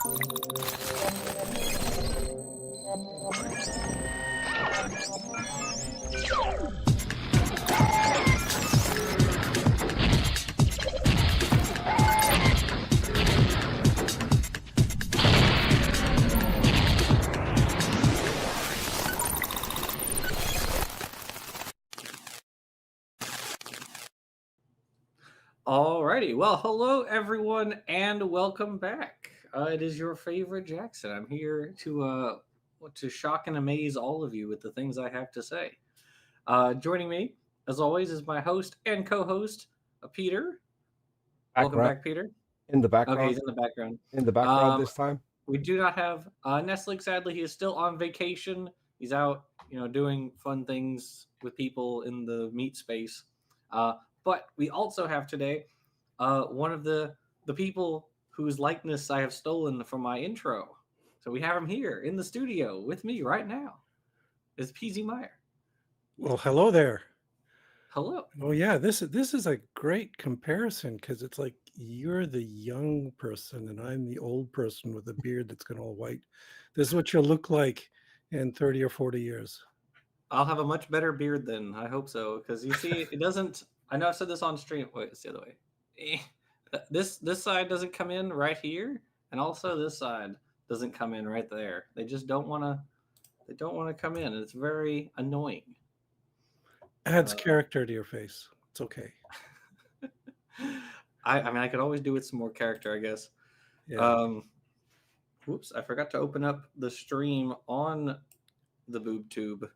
Alrighty, well, hello everyone, and welcome back. It is your favorite Jackson. I'm here to shock and amaze all of you with the things I have to say. Joining me, as always, is my host and co-host, Peter. Welcome Background back, Peter. in the Okay, he's background in the background. in the background Um, this time. we do not have Nestling. Sadly, he is still on vacation. He's out, doing fun things with people in the meat space. But we also have today one of the people whose likeness I have stolen from my intro. So we have him here in the studio with me right now. Is PZ Meyer. Well, hello there. Hello. Oh yeah, this is a great comparison because it's like you're the young person and I'm the old person with a beard that's gone all white. This is what you'll look like in 30 or 40 years. I'll have a much better beard then. I hope so. Because you see, it doesn't. I know I've said this on stream. Wait, it's the other way. This side doesn't come in right here, and also this side doesn't come in right there. They just don't want to. They don't want to come in, and it's very annoying. Adds character to your face. It's okay. I mean, I could always do with some more character, I guess. Yeah. Whoops, I forgot to open up the stream on the boob tube.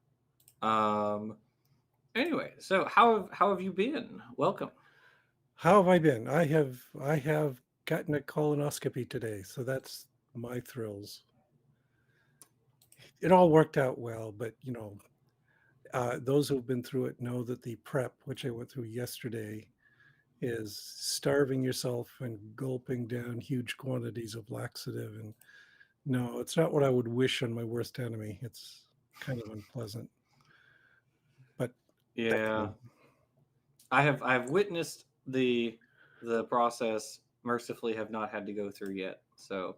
Anyway, so how have you been? Welcome. How have I been? I have gotten a colonoscopy today, so that's my thrills. It all worked out well, but those who've been through it know that the prep, which I went through yesterday, is starving yourself and gulping down huge quantities of laxative. And no, it's not what I would wish on my worst enemy. It's kind of unpleasant. But Yeah, I've witnessed the process. Mercifully, have not had to go through yet. So,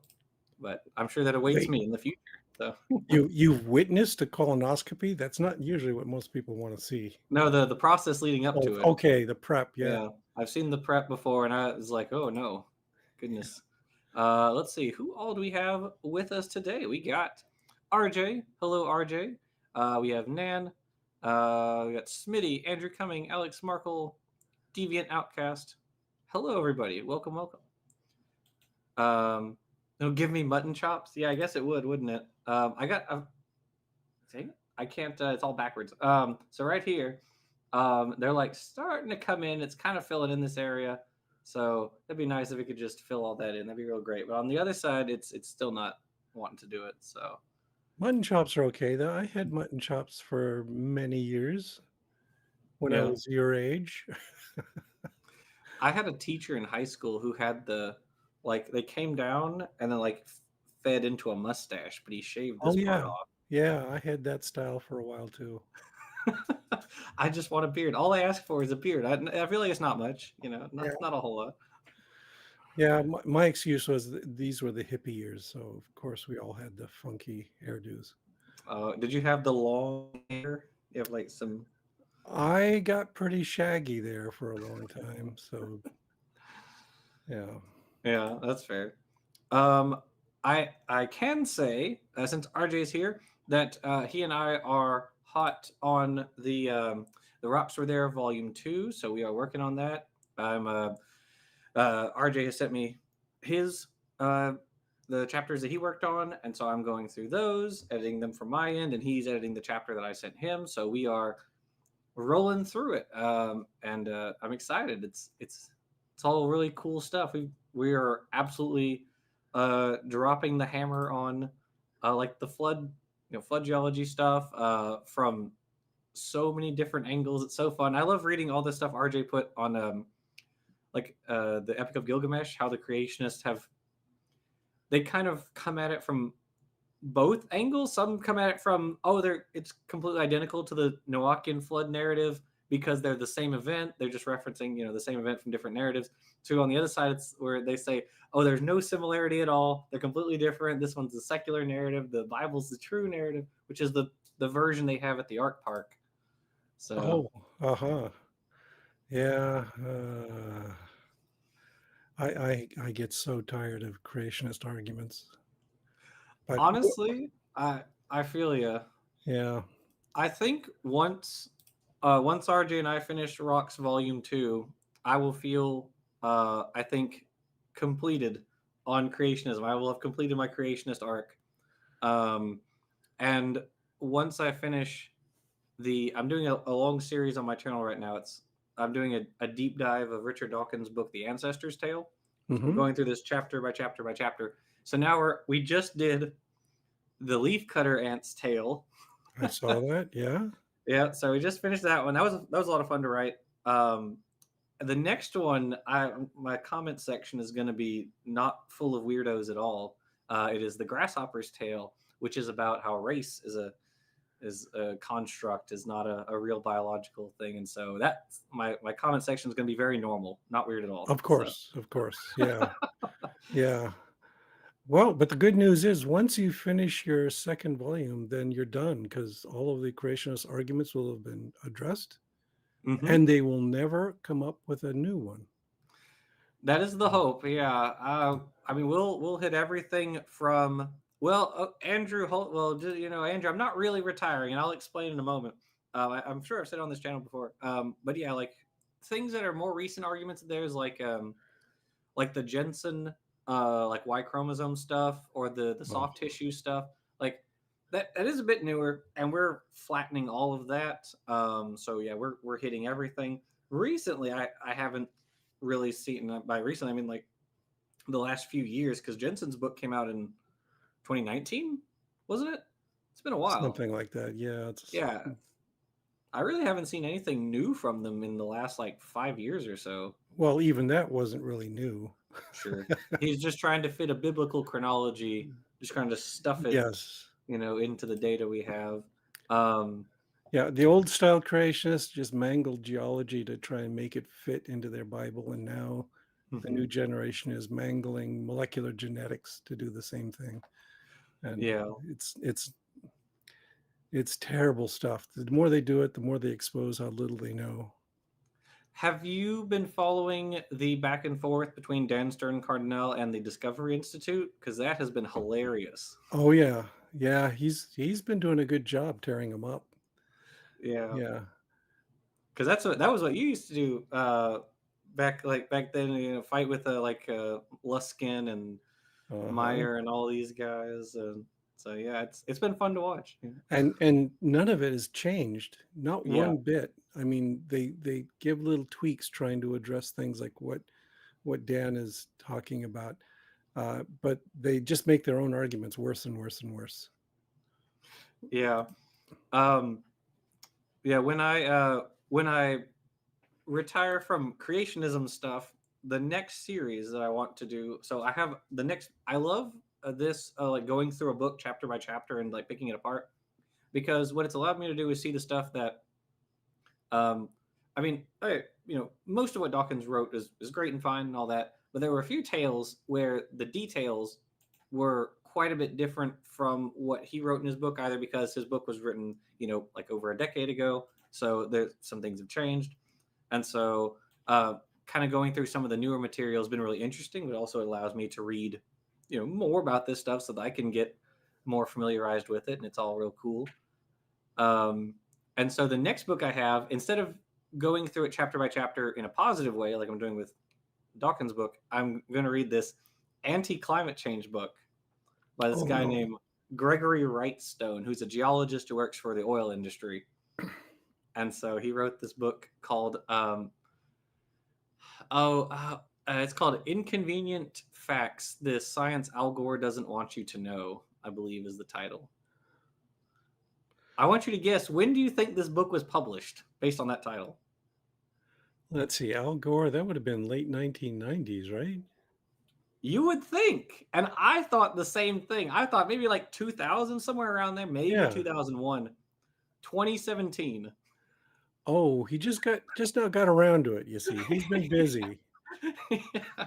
but I'm sure that awaits Wait. me in the future. So you've witnessed a colonoscopy? That's not usually what most people want to see. no, the process leading up to it. Okay, the prep, yeah. I've seen the prep before, and I was like, oh no, goodness. Let's see, who all do we have with us today? We got RJ. Hello, RJ. We have Nan. We got Smitty, Andrew Cumming, Alex Markle, Deviant Outcast. Hello, everybody. Welcome, welcome. It'll give me mutton chops. Yeah, I guess it would, wouldn't it? I got. See, I can't. It's all backwards. So right here, they're like starting to come in. It's kind of filling in this area. So it'd be nice if we could just fill all that in. That'd be real great. But on the other side, it's still not wanting to do it. So Mutton chops are okay, though. I had mutton chops for many years when I was your age. I had a teacher in high school who had they came down and then fed into a mustache, but he shaved this part off. Yeah, I had that style for a while too. I just want a beard. All I ask for is a beard. I feel like it's not much, not a whole lot. Yeah, my excuse was these were the hippie years, so of course we all had the funky hairdos. Did you have the long hair? You have some. I got pretty shaggy there for a long time, so yeah, that's fair. I can say since RJ's here that he and I are hot on the Rocks Were There Volume 2, so we are working on that. RJ has sent me his the chapters that he worked on, and so I'm going through those, editing them from my end, and he's editing the chapter that I sent him. So we are rolling through it, and I'm excited. It's all really cool stuff. We are absolutely dropping the hammer on the flood geology stuff from so many different angles. It's so fun. I love reading all the stuff RJ put on the Epic of Gilgamesh, how the creationists they kind of come at it from both angles. Some come at it from it's completely identical to the Noachian flood narrative, because they're the same event. They're just referencing, the same event from different narratives. So on the other side, it's where they say, oh, there's no similarity at all. They're completely different. This one's the secular narrative. The Bible's the true narrative, which is the version they have at the Ark Park. So Oh, uh-huh. Yeah. I get so tired of creationist arguments. But honestly, I feel you. yeah. I think once RJ and I finish Rocks Volume 2, I will feel I think completed on creationism. I will have completed my creationist arc. Um, and once I finish I'm doing a long series on my channel right now. I'm doing a deep dive of Richard Dawkins' book, The Ancestor's Tale. I'm Hmm. going through this chapter by chapter by chapter. So now we just did the leafcutter ant's tale. I saw that. Yeah. Yeah, so we just finished that one. That was a lot of fun to write. The next one, my comment section is going to be not full of weirdos at all. It is the grasshopper's tale, which is about how race is a construct, is not a real biological thing, and so that's my comment section is going to be very normal, not weird at all. Of So course. Of course. Yeah. Yeah. Well, but the good news is once you finish your second volume, then you're done because all of the creationist arguments will have been addressed hmm and they will never come up with a new one. that is the hope. Yeah, I mean, we'll hit everything from Andrew Holt. Well, Andrew, I'm not really retiring, and I'll explain in a moment. I'm sure I've said it on this channel before, but yeah, like things that are more recent arguments. There's like the Jensen, like Y chromosome stuff, or the Oh, soft tissue stuff. Like that is a bit newer, and we're flattening all of that. So yeah, we're hitting everything. Recently, I haven't really seen, by recently I mean like the last few years, because Jensen's book came out in 2019, wasn't it? It's been a while. something like that. Yeah. It's Yeah, I really haven't seen anything new from them in the last like 5 years or so. well, even that wasn't really new. Sure. He's just trying to fit a biblical chronology, just trying to stuff it, Yes. into the data we have. Um, Yeah, the old style creationists just mangled geology to try and make it fit into their Bible, and now the mhm. new generation is mangling molecular genetics to do the same thing. And Yeah. it's it's terrible stuff. The more they do it, the more they expose how little they know. Have you been following the back and forth between Dan Stern Cardinal and the Discovery Institute? Because that has been hilarious. Oh yeah. Yeah, he's been doing a good job tearing them up. Yeah. Yeah. Because that was what you used to do back then. Fight with Luskin and Uh-huh. Meyer and all these guys. And so yeah, it's been fun to watch. And none of it has changed, not Yeah. one bit. I mean, they give little tweaks trying to address things like what Dan is talking about, but they just make their own arguments worse and worse and worse. Yeah. Um, yeah. When I retire from creationism stuff, the next series that I want to do. So I have the next. I love this like going through a book chapter by chapter and like picking it apart, because what it's allowed me to do is see the stuff that um, I mean, most of what Dawkins wrote is great and fine and all that, but there were a few tales where the details were quite a bit different from what he wrote in his book, either because his book was written, like over a decade ago, so there's some things have changed, and so kind of going through some of the newer material has been really interesting, but also allows me to read, more about this stuff so that I can get more familiarized with it, and it's all real cool. Um, and so the next book I have, instead of going through it chapter by chapter in a positive way, like I'm doing with Dawkins' book, I'm going to read this anti-climate change book by this Oh guy no. named Gregory Wrightstone, who's a geologist who works for the oil industry. And so he wrote this book called, it's called Inconvenient Facts: The Science Al Gore Doesn't Want You to Know, I believe is the title. I want you to guess, when do you think this book was published based on that title? Let's see, Al Gore, that would have been late 1990s, right? You would think. And I thought the same thing. I thought maybe like 2000, somewhere around there, maybe Yeah. 2001, 2017. Oh, he just now got around to it, you see. He's been busy. Yeah.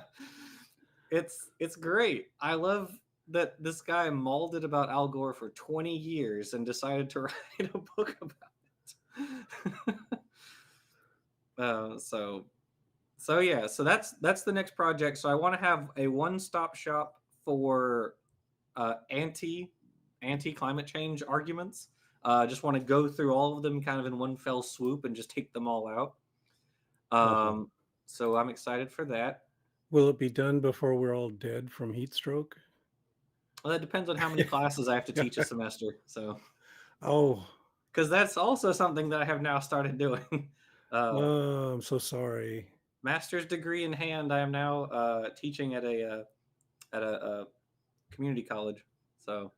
It's great. I love that this guy mauled it about Al Gore for 20 years and decided to write a book about it. So yeah, so that's the next project. So I want to have a one-stop shop for anti climate change arguments. Just want to go through all of them kind of in one fell swoop and just take them all out. Uh-huh. So I'm excited for that. Will it be done before we're all dead from heat stroke? Well, that depends on how many classes I have to teach a semester. So Oh, because that's also something that I have now started doing. Uh, I'm so sorry. Master's degree in hand, I am now teaching at a community college. So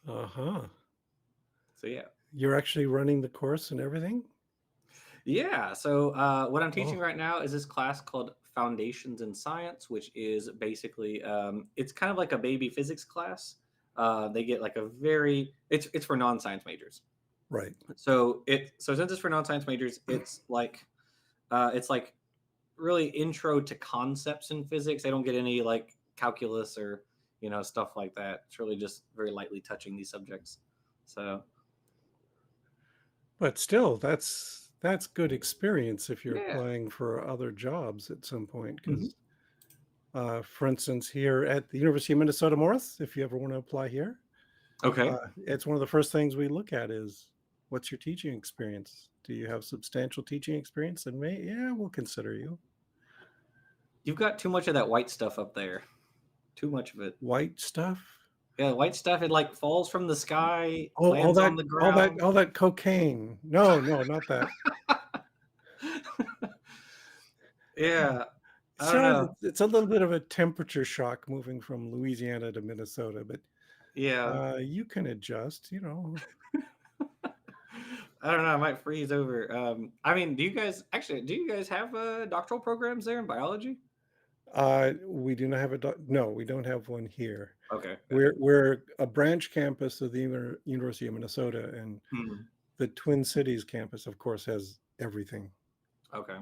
Uh-huh. yeah. You're actually running the course and everything? Yeah. So what I'm teaching Oh, right now is this class called Foundations in Science, which is basically it's kind of like a baby physics class. They get like a very it's for non-science majors. right. So since it's for non-science majors, it's like really intro to concepts in physics. They don't get any like calculus or stuff like that. It's really just very lightly touching these subjects. So But still, that's good experience if you're yeah. applying for other jobs at some point. Hmm. Because, for instance, here at the University of Minnesota Morris, if you ever want to apply here, Okay. it's one of the first things we look at is what's your teaching experience? Do you have substantial teaching experience? And yeah, we'll consider you. You've got too much of that white stuff up there. Too much of it. White stuff. Yeah, white stuff. It like falls from the sky, Oh, lands on the ground. all that cocaine. No, no, not that. Yeah, I don't So know. it's a little bit of a temperature shock moving from Louisiana to Minnesota, but Yeah, you can adjust, you know. I don't know. I might freeze over. I mean, do you guys have doctoral programs there in biology? We do not have no, we don't have one here. Okay, gotcha. We're a branch campus of the University of Minnesota, and Hmm. the Twin Cities campus, of course, has everything. Okay,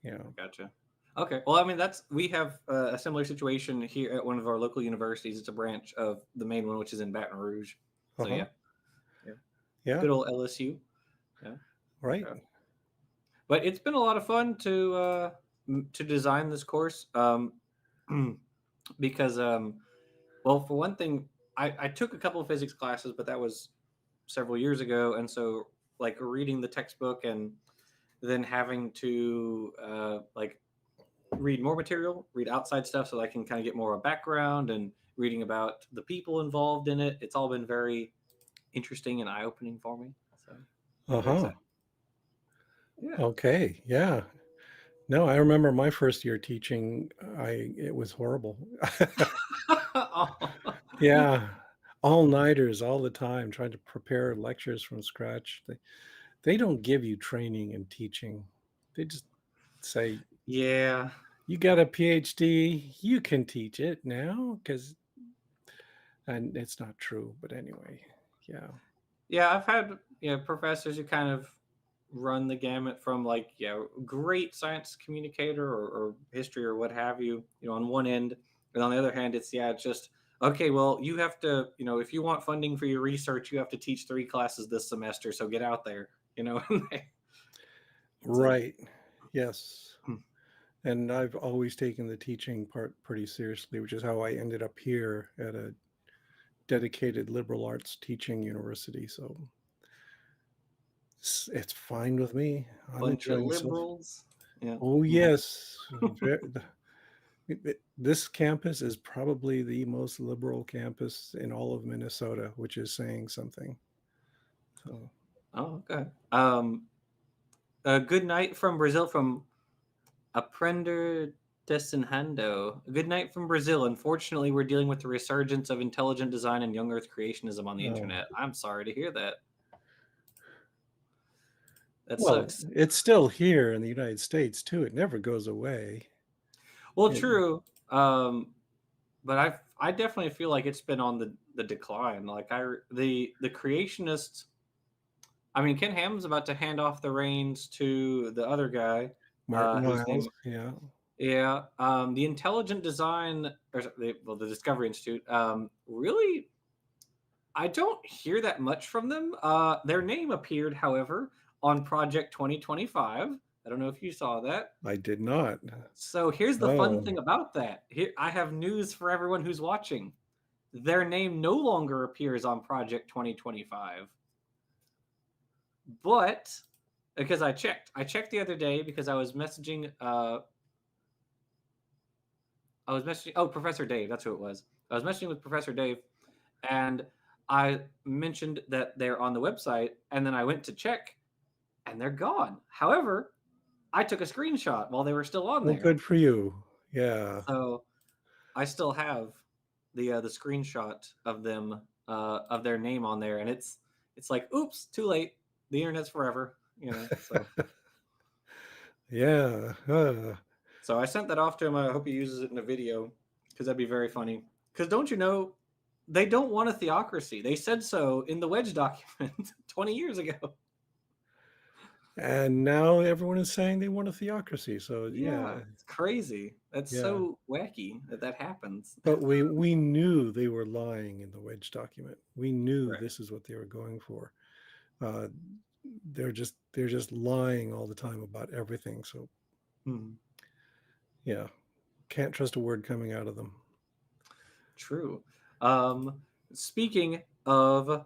You know. gotcha. Okay, well, I mean, we have a similar situation here at one of our local universities. It's a branch of the main one, which is in Baton Rouge. So Uh-huh. yeah, yeah, Yeah. good old LSU. Yeah. Right. Okay. But it's been a lot of fun to design this course because well, for one thing, I took a couple of physics classes, but that was several years ago, and so like reading the textbook and then having to like read more material, read outside stuff, so I can kind of get more of a background and reading about the people involved in it. It's all been very interesting and eye opening for me. So very Uh-huh. excited. Yeah. Okay. Yeah. No, I remember my first year teaching. It was horrible. Oh. Yeah, all-nighters all the time, trying to prepare lectures from scratch. They don't give you training in teaching. They just say, Yeah. "You got a PhD, you can teach it now," because and it's not true, but anyway, yeah. Yeah, I've had professors who kind of run the gamut from like great science communicator or history or what have you, on one end, and on the other hand, it's just okay. Well, you have to if you want funding for your research, you have to teach 3 classes this semester. So get out there, It's like Right. Yes. hmm, And I've always taken the teaching part pretty seriously, which is how I ended up here at a dedicated liberal arts teaching university. So it's fine with me. I'm bunch of enjoying myself. liberals. Yeah. Oh, Mhm. yes. This campus is probably the most liberal campus in all of Minnesota, which is saying something. So, Oh, okay. A good night from Brazil from Aprender Desenhando. Good night from Brazil. Unfortunately, we're dealing with the resurgence of intelligent design and young Earth creationism on the oh, internet. I'm sorry to hear that. That well, sucks. it's still here in the United States too. It never goes away. Well, It, true. But I definitely feel like it's been on the decline. Like the creationists I mean, Ken Ham's about to hand off the reins to the other guy, Martin whose Miles, name, yeah. yeah, the Intelligent Design, the Discovery Institute, really, I don't hear that much from them. Their name appeared, however, on Project 2025. I don't know if you saw that. I did not. So here's the fun Oh, thing about that. Here, I have news for everyone who's watching. Their name no longer appears on Project 2025, but because I checked the other day because I was messaging. Oh, Professor Dave, that's who it was. I was messaging with Professor Dave, and I mentioned that they're on the website, and then I went to check, and they're gone. However, I took a screenshot while they were still on well, there, good for you. Yeah. so I still have the screenshot of them of their name on there, and it's like, oops, too late. The internet's forever, you know. Yeah. So I sent that off to him. I hope he uses it in a video because that'd be very funny. Because don't you know, they don't want a theocracy. They said so in the Wedge document 20 years ago. And now everyone is saying they want a theocracy. So Yeah, yeah, it's crazy. That's yeah. so wacky that that happens. But we knew they were lying in the Wedge document. We knew Right. this is what they were going for. Uh, they're just lying all the time about everything. So Hmm. yeah, can't trust a word coming out of them. True. Um, Speaking of,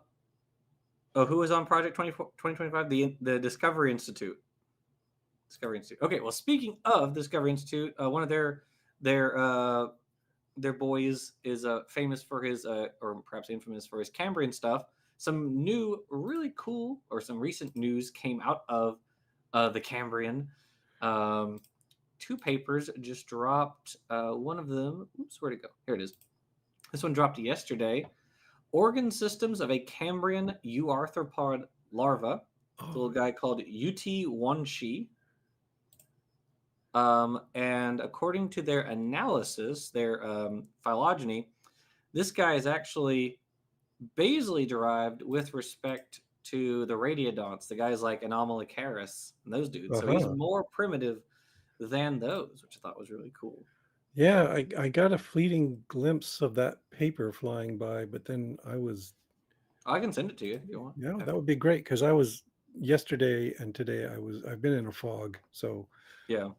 oh, who was on Project 2025? The Discovery Institute. Discovery Institute. Okay, well, speaking of Discovery Institute, one of their their boys is famous for his, or perhaps infamous for his Cambrian stuff. Some new, really cool, or some recent news came out of the Cambrian. Um, Two papers just dropped. One of them, oops, where'd it go? Here it is. This one dropped yesterday. Organ systems of a Cambrian euarthropod larva. It's a Oh, little guy called UT1Shi. And according to their analysis, their phylogeny, this guy is actually basally derived with respect to the radiodonts, the guys like Anomalocaris and those dudes. So he's uh-huh. more primitive than those, which I thought was really cool. Yeah, I got a fleeting glimpse of that paper flying by, but then I was, I can send it to you if you want. yeah, Yeah. that would be great because I was yesterday and today I've been in a fog, so Yeah.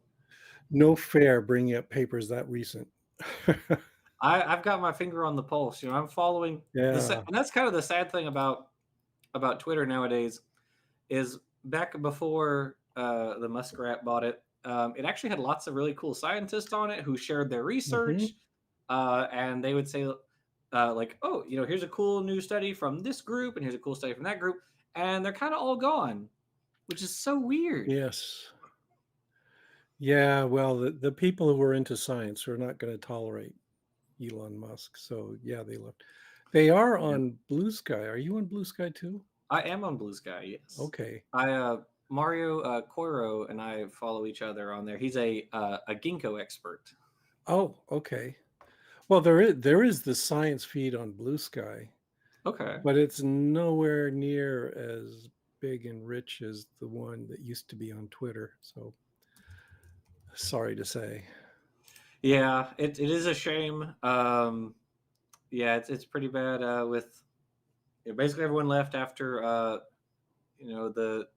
no fair bringing up papers that recent. I've got my finger on the pulse. You know, I'm following Yeah. and that's kind of the sad thing about Twitter nowadays is back before the Muskrat bought it. It actually had lots of really cool scientists on it who shared their Hmm. research, and they would say, like, "Oh, you know, here's a cool new study from this group, and here's a cool study from that group," and they're kind of all gone, which is so weird. Yes. Yeah, well, the people who were into science are not going to tolerate Elon Musk. So yeah, they left. They are Yeah. on Blue Sky. Are you on Blue Sky too? I am on Blue Sky, yes. Okay. I Mario Coiro and I follow each other on there. He's a ginkgo expert. Oh, okay. Well, there is the science feed on Blue Sky, Okay. but it's nowhere near as big and rich as the one that used to be on Twitter. So sorry to say. Yeah, it is a shame. Yeah, it's pretty bad. With basically everyone left after the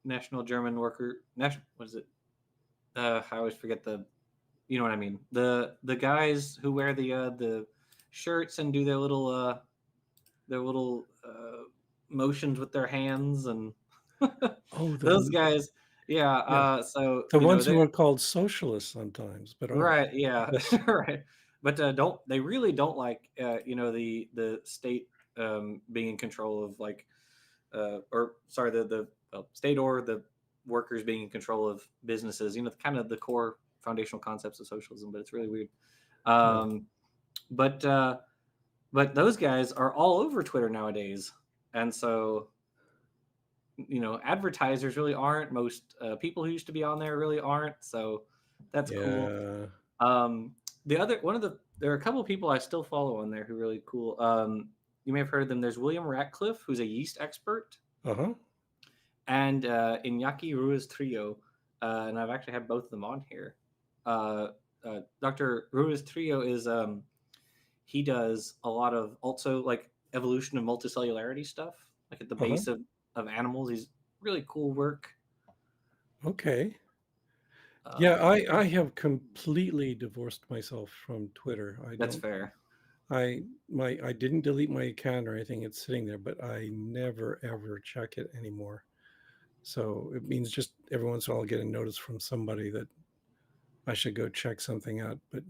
National German Worker National, what is it? I always forget the, you know what I mean, the guys who wear the shirts and do their little motions with their hands and Oh, those the guys. Yeah. yeah, So the you know ones who they are called socialists sometimes, but aren't. right. Yeah. Yes. Right. But don't they really don't like the state being in control of like or sorry the well, state or the workers being in control of businesses. You know, kind of the core foundational concepts of socialism. But it's really weird. Yeah. Um, but uh, but those guys are all over Twitter nowadays, and so advertisers really aren't. Most people who used to be on there really aren't. So that's cool. Yeah. Um, there are a couple of people I still follow on there who are really cool. You may have heard of them. There's William Ratcliffe, who's a yeast expert. Uh-huh. and Iñaki Ruiz Trio, and I've actually had both of them on here. Uh, Dr. Ruiz Trio is he does a lot of also like evolution and multicellularity stuff, like at the Uh-huh. base of animals. He's really cool work. Okay. Yeah, Um, I have completely divorced myself from Twitter. I that's don't fair. I didn't delete my account or anything. It's sitting there, but I never ever check it anymore. So it means just every once in a while I'll get a notice from somebody that I should go check something out. But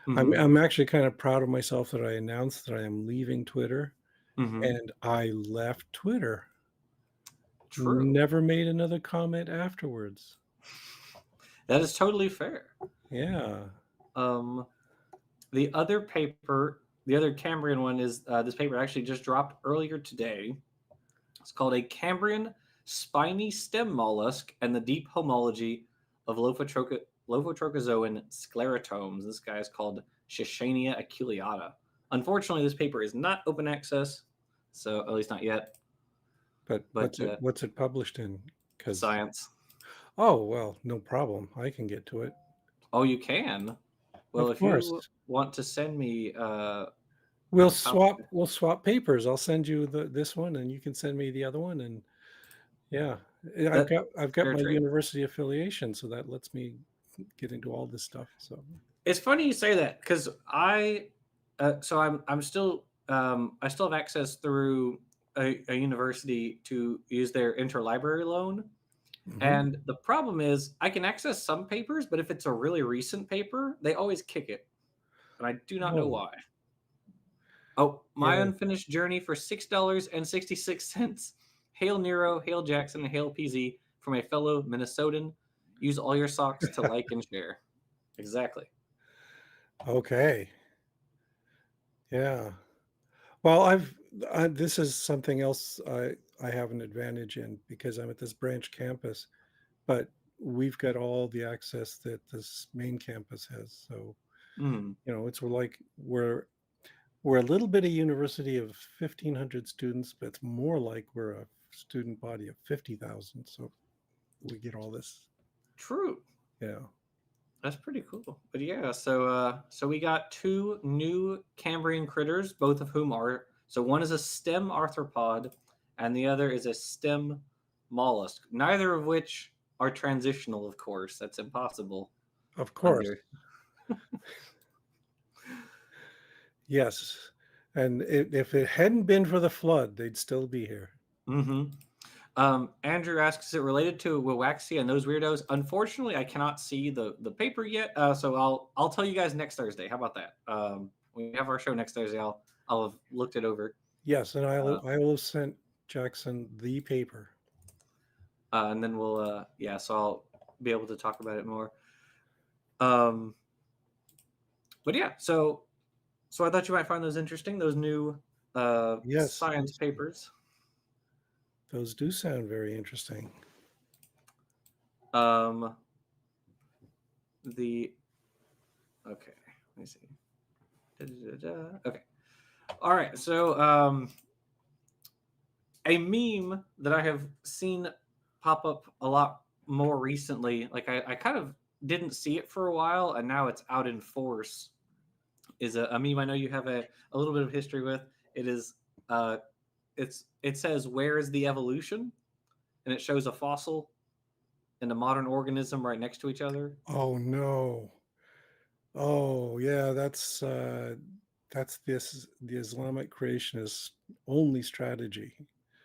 I'm Mm-hmm. I'm actually kind of proud of myself that I announced that I am leaving Twitter, Mm-hmm. and I left Twitter. True. Never made another comment afterwards. That is totally fair. Yeah. Um, the other paper, the other Cambrian one is this paper actually just dropped earlier today. It's called A Cambrian Spiny Stem Mollusk and the Deep Homology of Lophotrochozoan Sclerotomes. This guy is called Shishania aculeata. Unfortunately, this paper is not open access, so at least not yet, But but what's it published in? Because science. oh well, no problem. I can get to it. Oh, you can? Well, Of if you course. want to send me We'll a copy, swap papers. I'll send you this one and you can send me the other one, and yeah. I've got fair my trade. university affiliation, so that lets me get into all this stuff. So It's funny you say that because I'm still I still have access through a university to use their interlibrary loan, mhm. and the problem is I can access some papers, but if it's a really recent paper, they always kick it, and I do not know Oh, why. Oh, my yeah. unfinished journey for $6.66. Hail Nero, hail Jackson, hail PZ from a fellow Minnesotan. Use all your socks to like and share. Exactly. Okay. Yeah. Well, this is something else I have an advantage in because I'm at this branch campus, but we've got all the access that this main campus has. So, Mm, it's like we're a little bit of university of 1,500 students, but it's more like we're a student body of 50,000. So we get all this. true. Yeah. That's pretty cool. But yeah, so we got two new Cambrian critters, both of whom are so one is a stem arthropod and the other is a stem mollusk. Neither of which are transitional, of course. That's impossible Of course. under. Yes. And if it hadn't been for the flood, they'd still be here. Mm-hmm. Andrew asks, is it related to Wawaxia and those weirdos? Unfortunately, I cannot see the paper yet, so I'll tell you guys next Thursday. How about that? We have our show next Thursday. I'll have looked it over. Yes, and Uh, I will have sent Jackson the paper. and then we'll yeah, so I'll be able to talk about it more. Um, but yeah, so I thought you might find those interesting. Those new Yes, science papers. those do sound very interesting. Um, the okay, let me see. Da-da-da-da. Okay, all right. So a meme that I have seen pop up a lot more recently, like I kind of didn't see it for a while, and now it's out in force. Is a meme I know you have a little bit of history with. It is uh, it says where is the evolution, and it shows a fossil and a modern organism right next to each other. Oh no. Oh yeah, that's the Islamic creationist only strategy.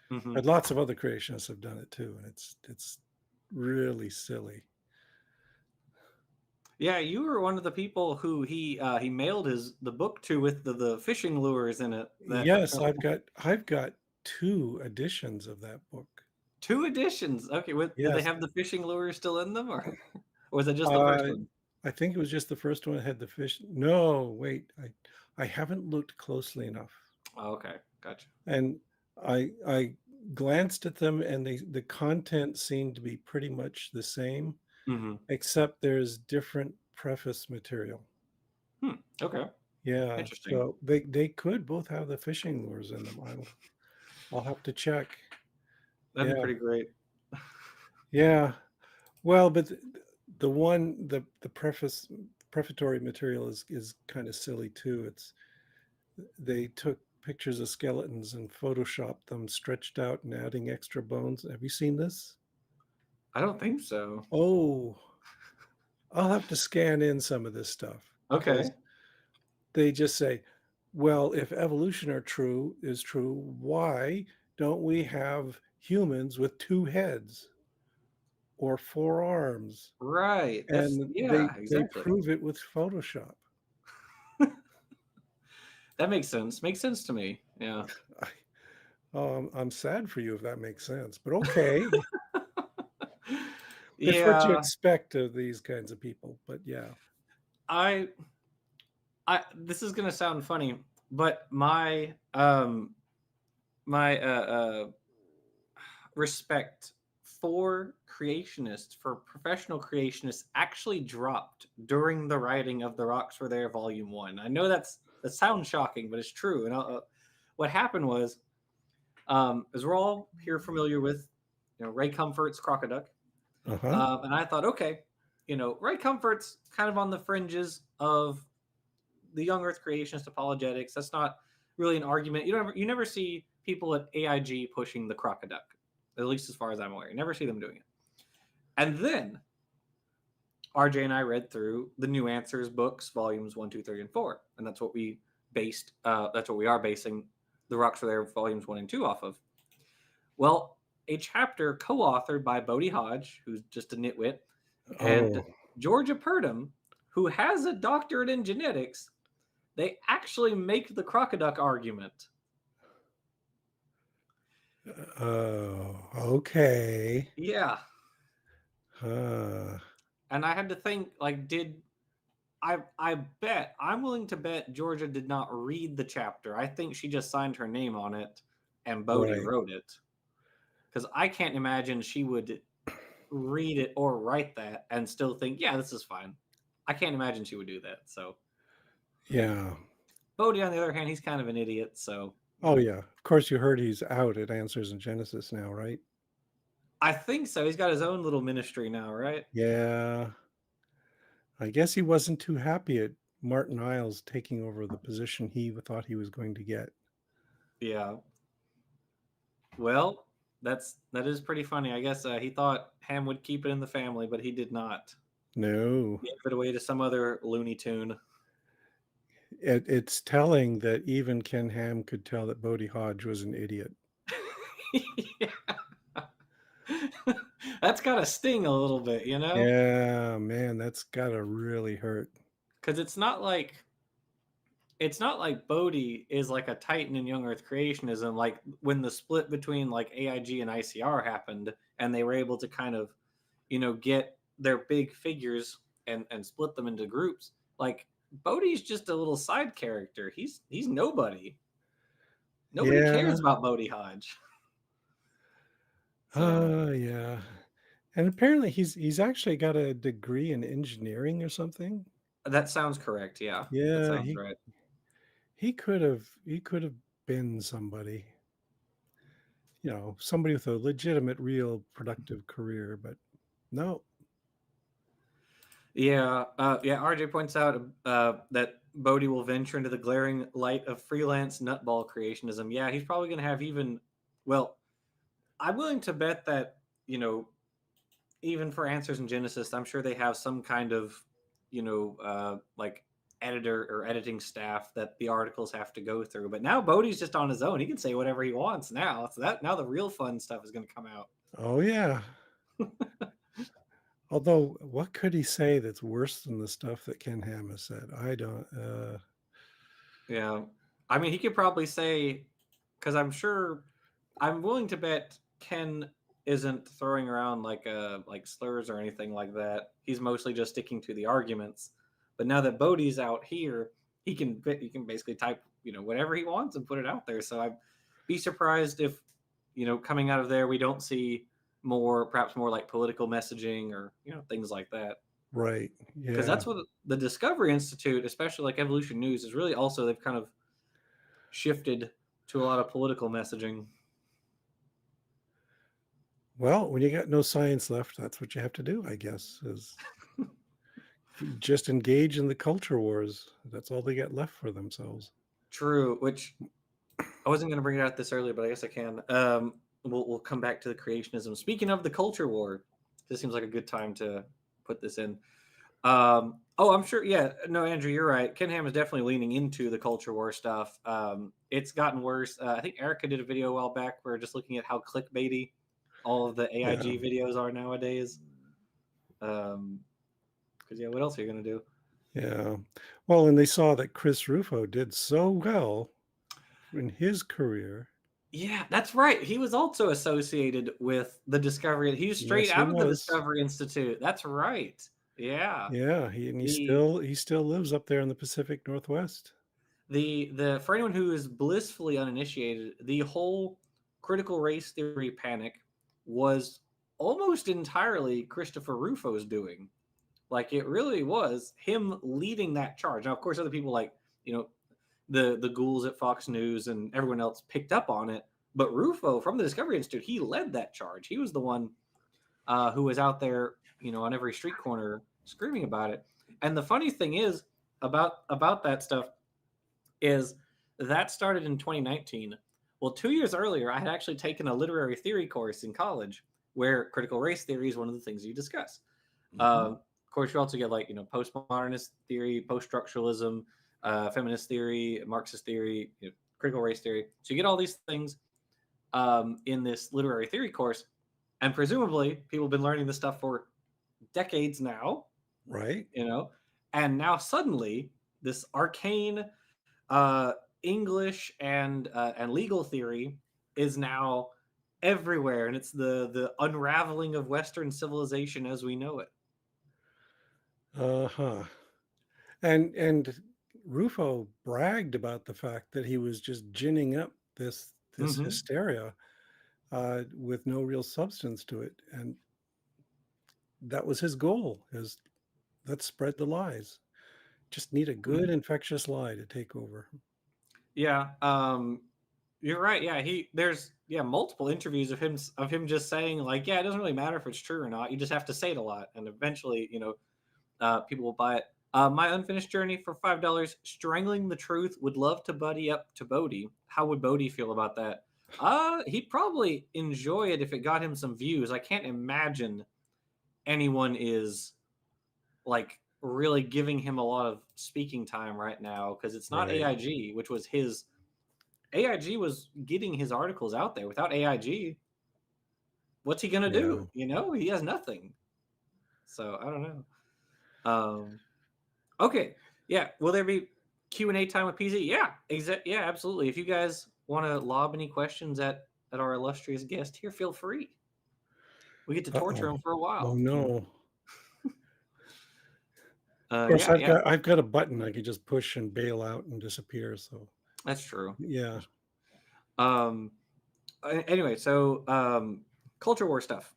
Hmm. But lots of other creationists have done it too, and it's really silly. Yeah, you were one of the people who he mailed his the book to with the fishing lures in it. That Yes, I've got two editions of that book. two editions. Okay, what, did they Yes. have the fishing lures still in them, or was it just the first Uh, one? I think it was just the first one that had the fish. No, wait, I haven't looked closely enough. Oh, okay, gotcha. And I glanced at them, and the content seemed to be pretty much the same, Hmm. except there's different preface material. Hmm. Okay, Yeah, interesting. so they could both have the fishing lures in them. I'll have to check. That'd be Yeah, pretty great. Yeah. Well, but the one the prefatory material is kind of silly too. It's they took pictures of skeletons and photoshopped them stretched out and adding extra bones. Have you seen this? I don't think so. Oh, I'll have to scan in some of this stuff because Okay. they just say, well, if evolution is true, why don't we have humans with two heads or four arms? Right. That's And yeah, they exactly. prove it with Photoshop. That makes sense. Makes sense to me. Yeah. I, I'm sad for you if that makes sense, but okay. It's what you Yeah. expect of these kinds of people, but yeah. I I this is gonna sound funny, but my respect for creationists, for professional creationists, actually dropped during the writing of The Rocks Were There Volume 1. I know that sounds shocking, but it's true. And what happened was, as we're all here familiar with, Ray Comfort's Crocoduck, Uh-huh. and I thought, okay, Ray Comfort's kind of on the fringes of the young Earth creationist apologetics. That's not really an argument. You never see people at AIG pushing the Crocoduck, at least as far as I'm aware. You never see them doing it. And then RJ and I read through the New Answers books, volumes 1, 2, 3, and 4, and that's what we based. That's what we are basing the Rocks Were There volumes 1 and 2 off of. Well, a chapter co-authored by Bodie Hodge, who's just a nitwit, and Oh, Georgia Purdom, who has a doctorate in genetics, they actually make the Crocoduck argument. oh, okay. Yeah, Huh. and I had to think, like, did I bet I'm willing to bet Georgia did not read the chapter. I think she just signed her name on it and Bodie Right. wrote it. Because I can't imagine she would read it or write that and still think, yeah, this is fine. I can't imagine she would do that. So Yeah. Bodie, on the other hand, he's kind of an idiot. So Oh, yeah. Of course, you heard he's out at Answers in Genesis now, right? I think so. He's got his own little ministry now, right? Yeah. I guess he wasn't too happy at Martin Iles taking over the position he thought he was going to get. Yeah. Well, that is pretty funny. I guess he thought Ham would keep it in the family, but he did not. No. Gave it away to some other Looney Tune. It's telling that even Ken Ham could tell that Bodie Hodge was an idiot. Yeah. That's got to sting a little bit, Yeah, man, that's gotta really hurt. because it's not like Bodhi is like a titan in young Earth creationism. Like when the split between like AIG and ICR happened, and they were able to kind of, get their big figures and split them into groups. Like Bodhi's just a little side character. He's nobody. Nobody Yeah, cares about Bodhi Hodge. So yeah. And apparently he's actually got a degree in engineering or something. that sounds correct. Yeah, that Yeah, sounds right. he could have been somebody, somebody with a legitimate, real productive career, but no. Yeah, yeah. RJ points out that Bodhi will venture into the glaring light of freelance nutball creationism. Yeah, he's probably going to have even. Well, I'm willing to bet that even for Answers in Genesis, I'm sure they have some kind of like editor or editing staff that the articles have to go through. But now Bodhi's just on his own. He can say whatever he wants now. So that now the real fun stuff is going to come out. Oh yeah. Although, what could he say that's worse than the stuff that Ken Ham has said? I don't. Yeah. I mean, he could probably say, because I'm willing to bet Ken isn't throwing around like slurs or anything like that. He's mostly just sticking to the arguments. But now that Bodhi's out here, he can basically type whatever he wants and put it out there. So I'd be surprised if coming out of there we don't see perhaps more like political messaging or things like that, Right. because Yeah. that's what the Discovery Institute, especially like Evolution News, is really also they've kind of shifted to a lot of political messaging. Well, when you got no science left, that's what you have to do, I guess, is just engage in the culture wars. That's all they get left for themselves. True, which I wasn't going to bring it out this earlier, but I guess I can. We'll come back to the creationism. Speaking of the culture war, this seems like a good time to put this in. Oh, I'm sure. Yeah, no, Andrew, you're right. Ken Ham is definitely leaning into the culture war stuff. It's gotten worse. I think Erica did a video a while back where just looking at how clickbaity all of the Yeah. AIG videos are nowadays. Because yeah, what else are you gonna do? Yeah. Well, and they saw that Chris Rufo did so well in his career. Yeah, that's right. He was also associated with the Discovery. He's straight Yes, he out of the was. Discovery Institute. That's right. Yeah. Yeah, he The still lives up there in the Pacific Northwest. the for anyone who is blissfully uninitiated, the whole critical race theory panic was almost entirely Christopher Rufo's doing. Like it really was him leading that charge. Now, of course, other people like you know the ghouls at Fox News and everyone else picked up on it, but Rufo from the Discovery Institute, he led that charge. He was the one who was out there, on every street corner screaming about it. And the funny thing is about that stuff is that started in 2019. Well, 2 years earlier, I had actually taken a literary theory course in college where critical race theory is one of the things you discuss. Hmm. Of course, you also get like postmodernist theory, post-structuralism, feminist theory, Marxist theory, critical race theory. So you get all these things in this literary theory course, and presumably people have been learning this stuff for decades now, Right? you know, and now suddenly this arcane uh, English and legal theory is now everywhere, and it's the unraveling of Western civilization as we know it. Uh-huh. And Rufo bragged about the fact that he was just ginning up this Mm-hmm. hysteria with no real substance to it, and that was his goal: is let's spread the lies. Just need a good Mm-hmm. infectious lie to take over. Yeah, you're right. Yeah, there's multiple interviews of him just saying like, yeah, it doesn't really matter if it's true or not. You just have to say it a lot, and eventually, people will buy it. My unfinished journey for $5. Strangling the truth. Would love to buddy up to Bodhi. How would Bodhi feel about that? He'd probably enjoy it if it got him some views. I can't imagine anyone is like really giving him a lot of speaking time right now because it's not Right. AIG, which was his AIG was getting his articles out there. Without AIG, what's he gonna Yeah. do? He has nothing. So I don't know. Okay, yeah. Will there be Q&A time with PZ? Yeah, Yeah, absolutely. If you guys want to lob any questions at our illustrious guest here, feel free. We get to torture Uh-oh. him for a Oh while. no. Of course, Yeah, yeah. I've got a button I can just push and bail out and disappear. So That's true. yeah, Um. Anyway, so culture war stuff.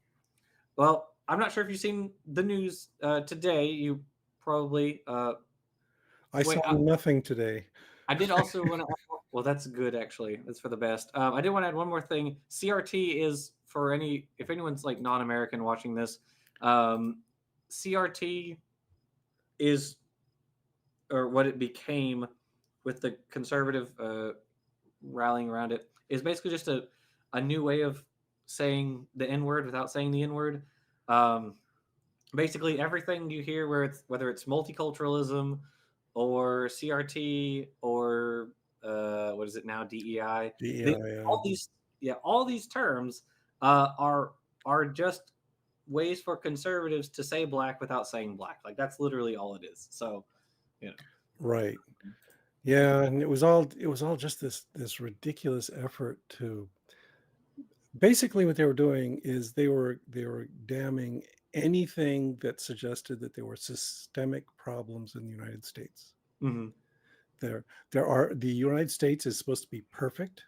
Well, I'm not sure if you've seen the news today. You probably I wait. saw nothing today. I did also want to. Well, that's good actually. That's for the best. I did want to add one more thing. CRT is for if anyone's like non-American watching this. Um, CRT is or what it became with the conservative rallying around it is basically just a new way of saying the N word without saying the N word. Um, Basically everything you hear whether it's multiculturalism or CRT or what is it now DEI. DEI. All these all these terms are just ways for conservatives to say black without saying black. Like that's literally all it is. So you know. Right. Yeah, and it was all just this ridiculous effort to basically what they were doing is they were damning anything that suggested that there were systemic problems in the United States. Hmm. The United States is supposed to be perfect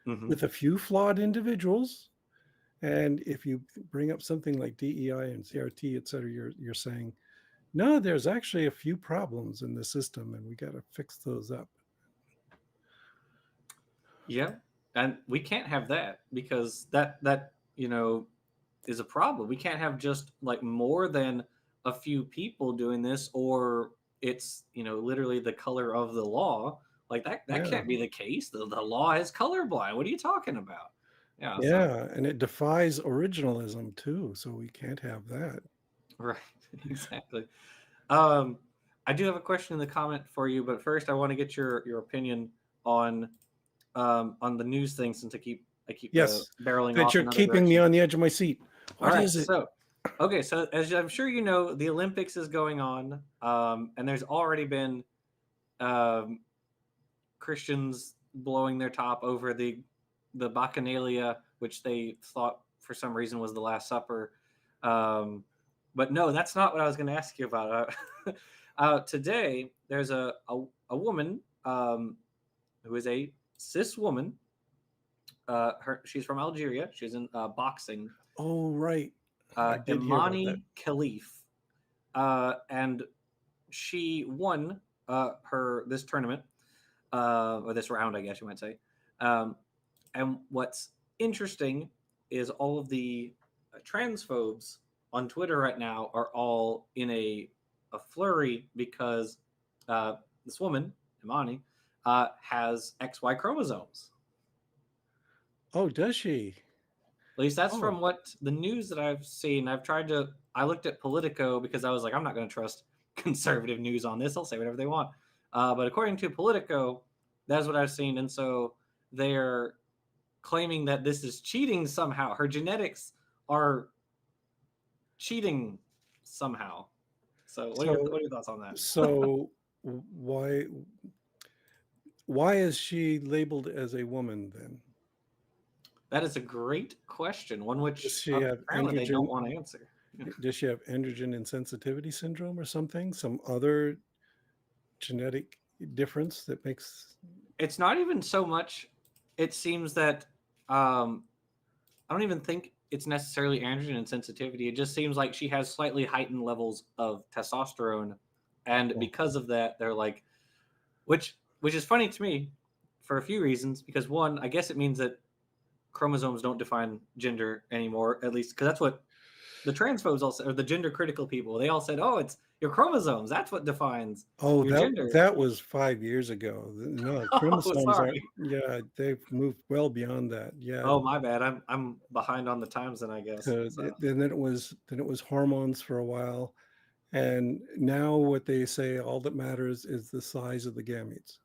Hmm. with a few flawed individuals. And if you bring up something like DEI and CRT, et cetera, you're saying, no, there's actually a few problems in the system and we got to fix those up. Yeah, and we can't have that because that is a problem. We can't have just like more than a few people doing this, or it's literally the color of the law. Like that Yeah. can't be the case. The law is colorblind. What are you talking about? Yeah. So Yeah, and it defies originalism too, so we can't have that. right, exactly. Um, I do have a question in the comment for you, but first I want to get your opinion on on the news thing since I keep Yes, barreling that off you're another keeping me direction. on the edge of my seat. All What right, is it? so okay, so as I'm sure you know, the Olympics is going on, and there's already been um, Christians blowing their top over the Bacchanalia, which they thought for some reason was the Last Supper. Um, but no, that's not what I was going to ask you about. Today, there's a woman who is a cis woman. She's from Algeria. She's in boxing. Oh, right. I did hear about that. Imani Khalif, and she won her this tournament or this round, I guess you might say. Um, and what's interesting is all of the transphobes on Twitter right now are all in a flurry because uh, this woman Imani has XY chromosomes. Oh, does she? At least that's Oh, from what the news that I've seen. I looked at Politico because I was like, I'm not going to trust conservative news on this. I'll say whatever they want. But according to Politico, that's what I've seen. And so they're claiming that this is cheating somehow. Her genetics are cheating somehow. So so what are your thoughts on that? so why why is she labeled as a woman then? That is a great question, one which Does she have apparently they don't want to answer. does she have androgen insensitivity syndrome or something? Some other genetic difference that makes It's not even so much. It seems that um, I don't even think it's necessarily androgen insensitivity. It just seems like she has slightly heightened levels of testosterone, and oh, because of that, they're like, which is funny to me for a few reasons. Because one, I guess it means that chromosomes don't define gender anymore, at least because that's what the transphobes all said, or the gender critical people. They all said, "Oh, it's your chromosomes. That's what defines oh, your gender." that was 5 years ago. No, Oh, chromosomes aren't. sorry. Yeah, they've moved well beyond that. Yeah, Oh, my bad. I'm behind on the times then, I guess. So. then it was hormones for a while, and now what they say all that matters is the size of the gametes.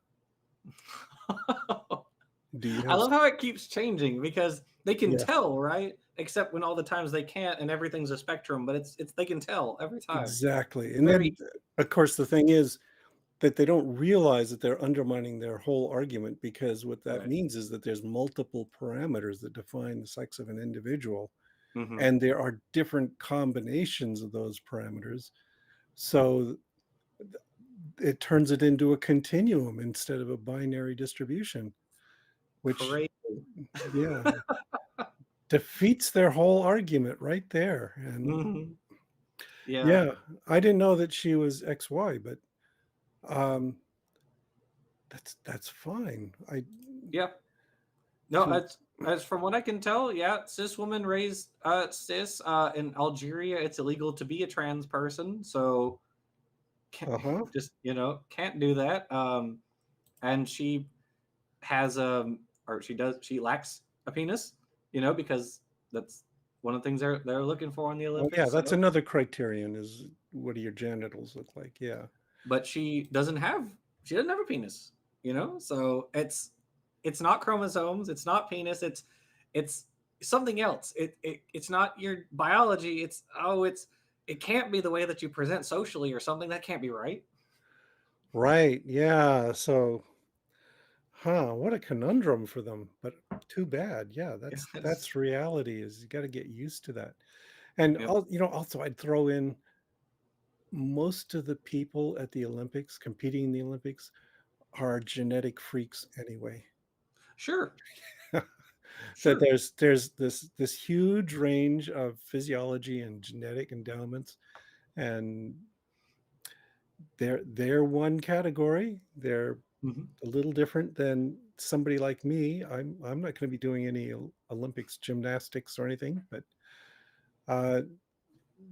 Do you I have? love how it keeps changing because they can Yeah, tell, right? Except when all the times they can't, and everything's a spectrum. But it's they can tell every time. exactly. It's And very then, of course, the thing is that they don't realize that they're undermining their whole argument because what that right. means is that there's multiple parameters that define the sex of an individual, Hmm. and there are different combinations of those parameters. So it turns it into a continuum instead of a binary distribution, which, Crazy. yeah, defeats their whole argument right there. And Hmm. Yeah. yeah, I didn't know that she was XY, but um, that's fine. I Yeah. No, to as from what I can tell, yeah, cis woman raised cis in Algeria. It's illegal to be a trans person, so can't, uh-huh. just can't do that. And she has or she lacks a penis, because that's one of the things they're looking for in the Oh yeah, Olympics. that's So, another criterion is what do your genitals look like? Yeah. but she doesn't have a penis, So it's not chromosomes, it's not penis, it's something else. It's not your biology. It can't be the way that you present socially or something. That can't be right. Right. Yeah. So, huh, what a conundrum for them, but too bad. Yeah, It's, that's reality is you got to get used to that. And yep. also I'd throw in most of the people at the Olympics competing in the Olympics are genetic freaks anyway. Sure, That sure. there's this huge range of physiology and genetic endowments, and they're one category. They're Hmm. a little different than somebody like me. I'm not going to be doing any Olympics gymnastics or anything, but uh,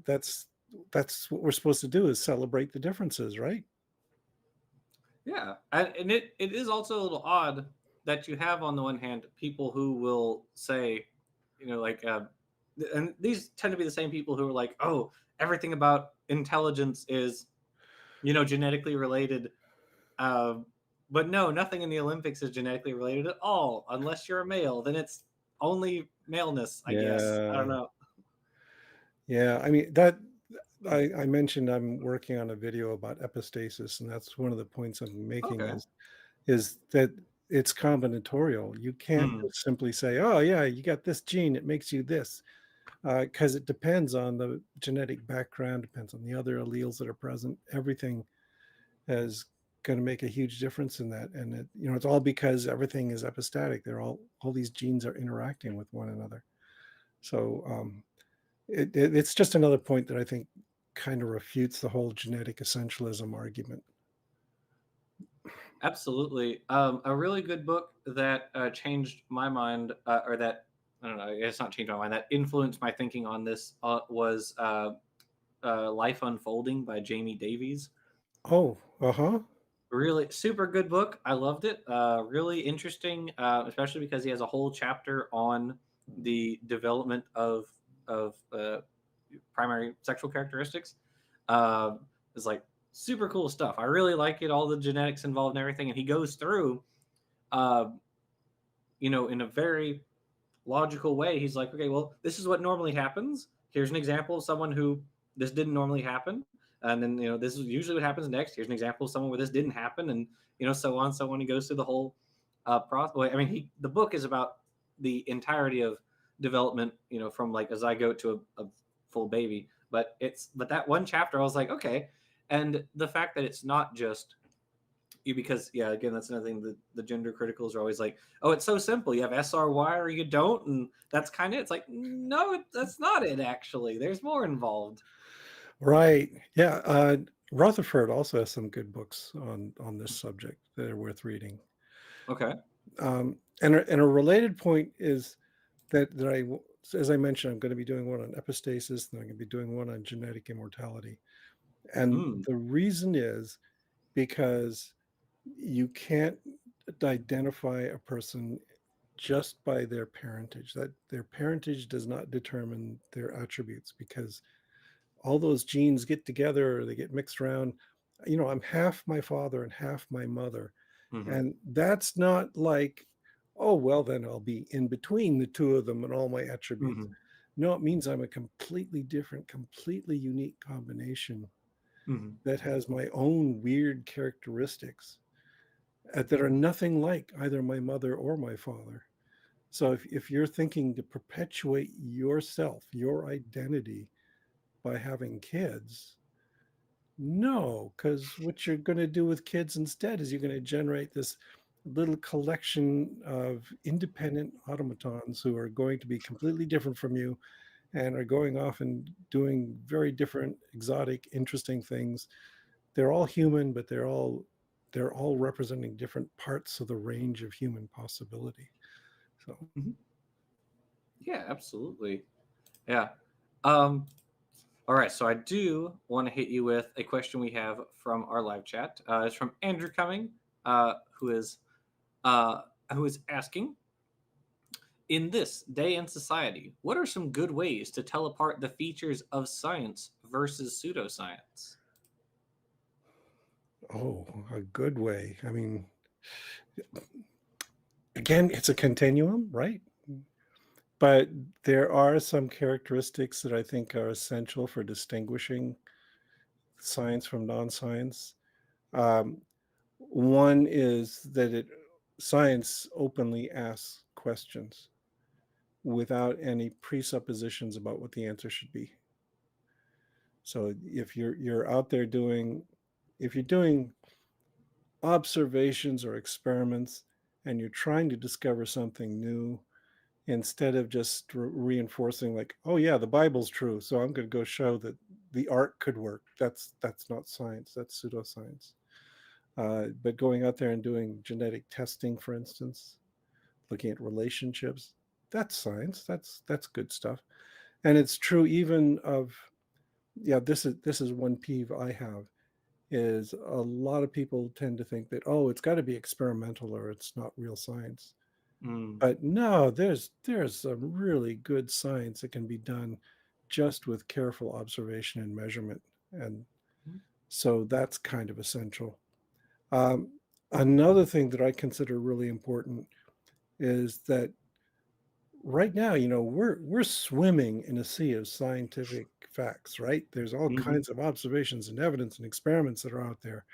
that's that's what we're supposed to do, is celebrate the differences, right? Yeah, and it is also a little odd that you have on the one hand people who will say, like, and these tend to be the same people who are like, oh, everything about intelligence is genetically related. Um, but no, nothing in the Olympics is genetically related at all, unless you're a male. Then it's only maleness, I guess. I don't Yeah. know. Yeah, I mean that I mentioned I'm working on a video about epistasis, and that's one of the points I'm making Okay. is that it's combinatorial. You can't Hmm. just simply say, "Oh, yeah, you got this gene, it makes you this," because it depends on the genetic background, depends on the other alleles that are present. Everything is going to make a huge difference in that, and it's all because everything is epistatic. All these genes are interacting with one another. So it's just another point that I think kind of refutes the whole genetic essentialism argument. Absolutely. A really good book that changed my mind, or that, I don't know, it's not changed my mind, that influenced my thinking on this, was Life Unfolding by Jamie Davies. Oh, uh-huh. Really super good book. I loved it. Really interesting, especially because he has a whole chapter on the development of primary sexual characteristics. It's like super cool stuff. I really like it. All the genetics involved and everything, and he goes through, uh, in a very logical way. He's like, okay, well, this is what normally happens. Here's an example of someone who this didn't normally happen. And then, this is usually what happens next. Here's an example of someone where this didn't happen. And, so on. So on, he goes through the whole process. Well, I mean, the book is about the entirety of development, from like a zygote to a full baby. But that one chapter, I was like, okay. And the fact that it's not just you, because yeah, again, that's another thing, the gender criticals are always like, oh, it's so simple, you have SRY or you don't, and that's kind of, it's like, no, that's not it, actually, there's more involved. Right. Yeah. Rutherford also has some good books on this subject that are worth reading. Okay. And a related point is as I mentioned, I'm going to be doing one on epistasis, and I'm going to be doing one on genetic immortality. And Mm. the reason is because you can't identify a person just by their parentage. That their parentage does not determine their attributes, because all those genes get together or they get mixed around. I'm half my father and half my mother. Hmm. And that's not like, oh, well, then I'll be in between the two of them and all my attributes. Hmm. No, it means I'm a completely different, completely unique combination Hmm. that has my own weird characteristics that are nothing like either my mother or my father. So if you're thinking to perpetuate yourself, your identity by having kids, no, because what you're going to do with kids instead is you're going to generate this little collection of independent automatons who are going to be completely different from you and are going off and doing very different, exotic, interesting things. They're all human, but they're all representing different parts of the range of human possibility. So, Hmm. Yeah, absolutely. Yeah. um all right, so I do want to hit you with a question we have from our live chat. It's from Andrew Cumming, who is uh who is asking, in this day and society, what are some good ways to tell apart the features of science versus pseudoscience? oh, a good way. I mean, again, it's a continuum, right? But there are some characteristics that I think are essential for distinguishing science from non-science. Um, one is that science openly asks questions without any presuppositions about what the answer should be. So if you're out there if you're doing observations or experiments and you're trying to discover something new, instead of just reinforcing like, oh yeah, the Bible's true, so I'm going to go show that the art could work. That's not science, that's pseudoscience. But going out there and doing genetic testing, for instance, looking at relationships, that's science, that's good stuff. And it's true even of, yeah, this is one peeve I have, is a lot of people tend to think that, oh, it's got to be experimental or it's not real science. Mm. But no, there's some really good science that can be done just with careful observation and measurement. And so that's kind of essential. Um, Another thing that I consider really important is that right now, we're swimming in a sea of scientific facts, right? There's all Mm-hmm. kinds of observations and evidence and experiments that are out there.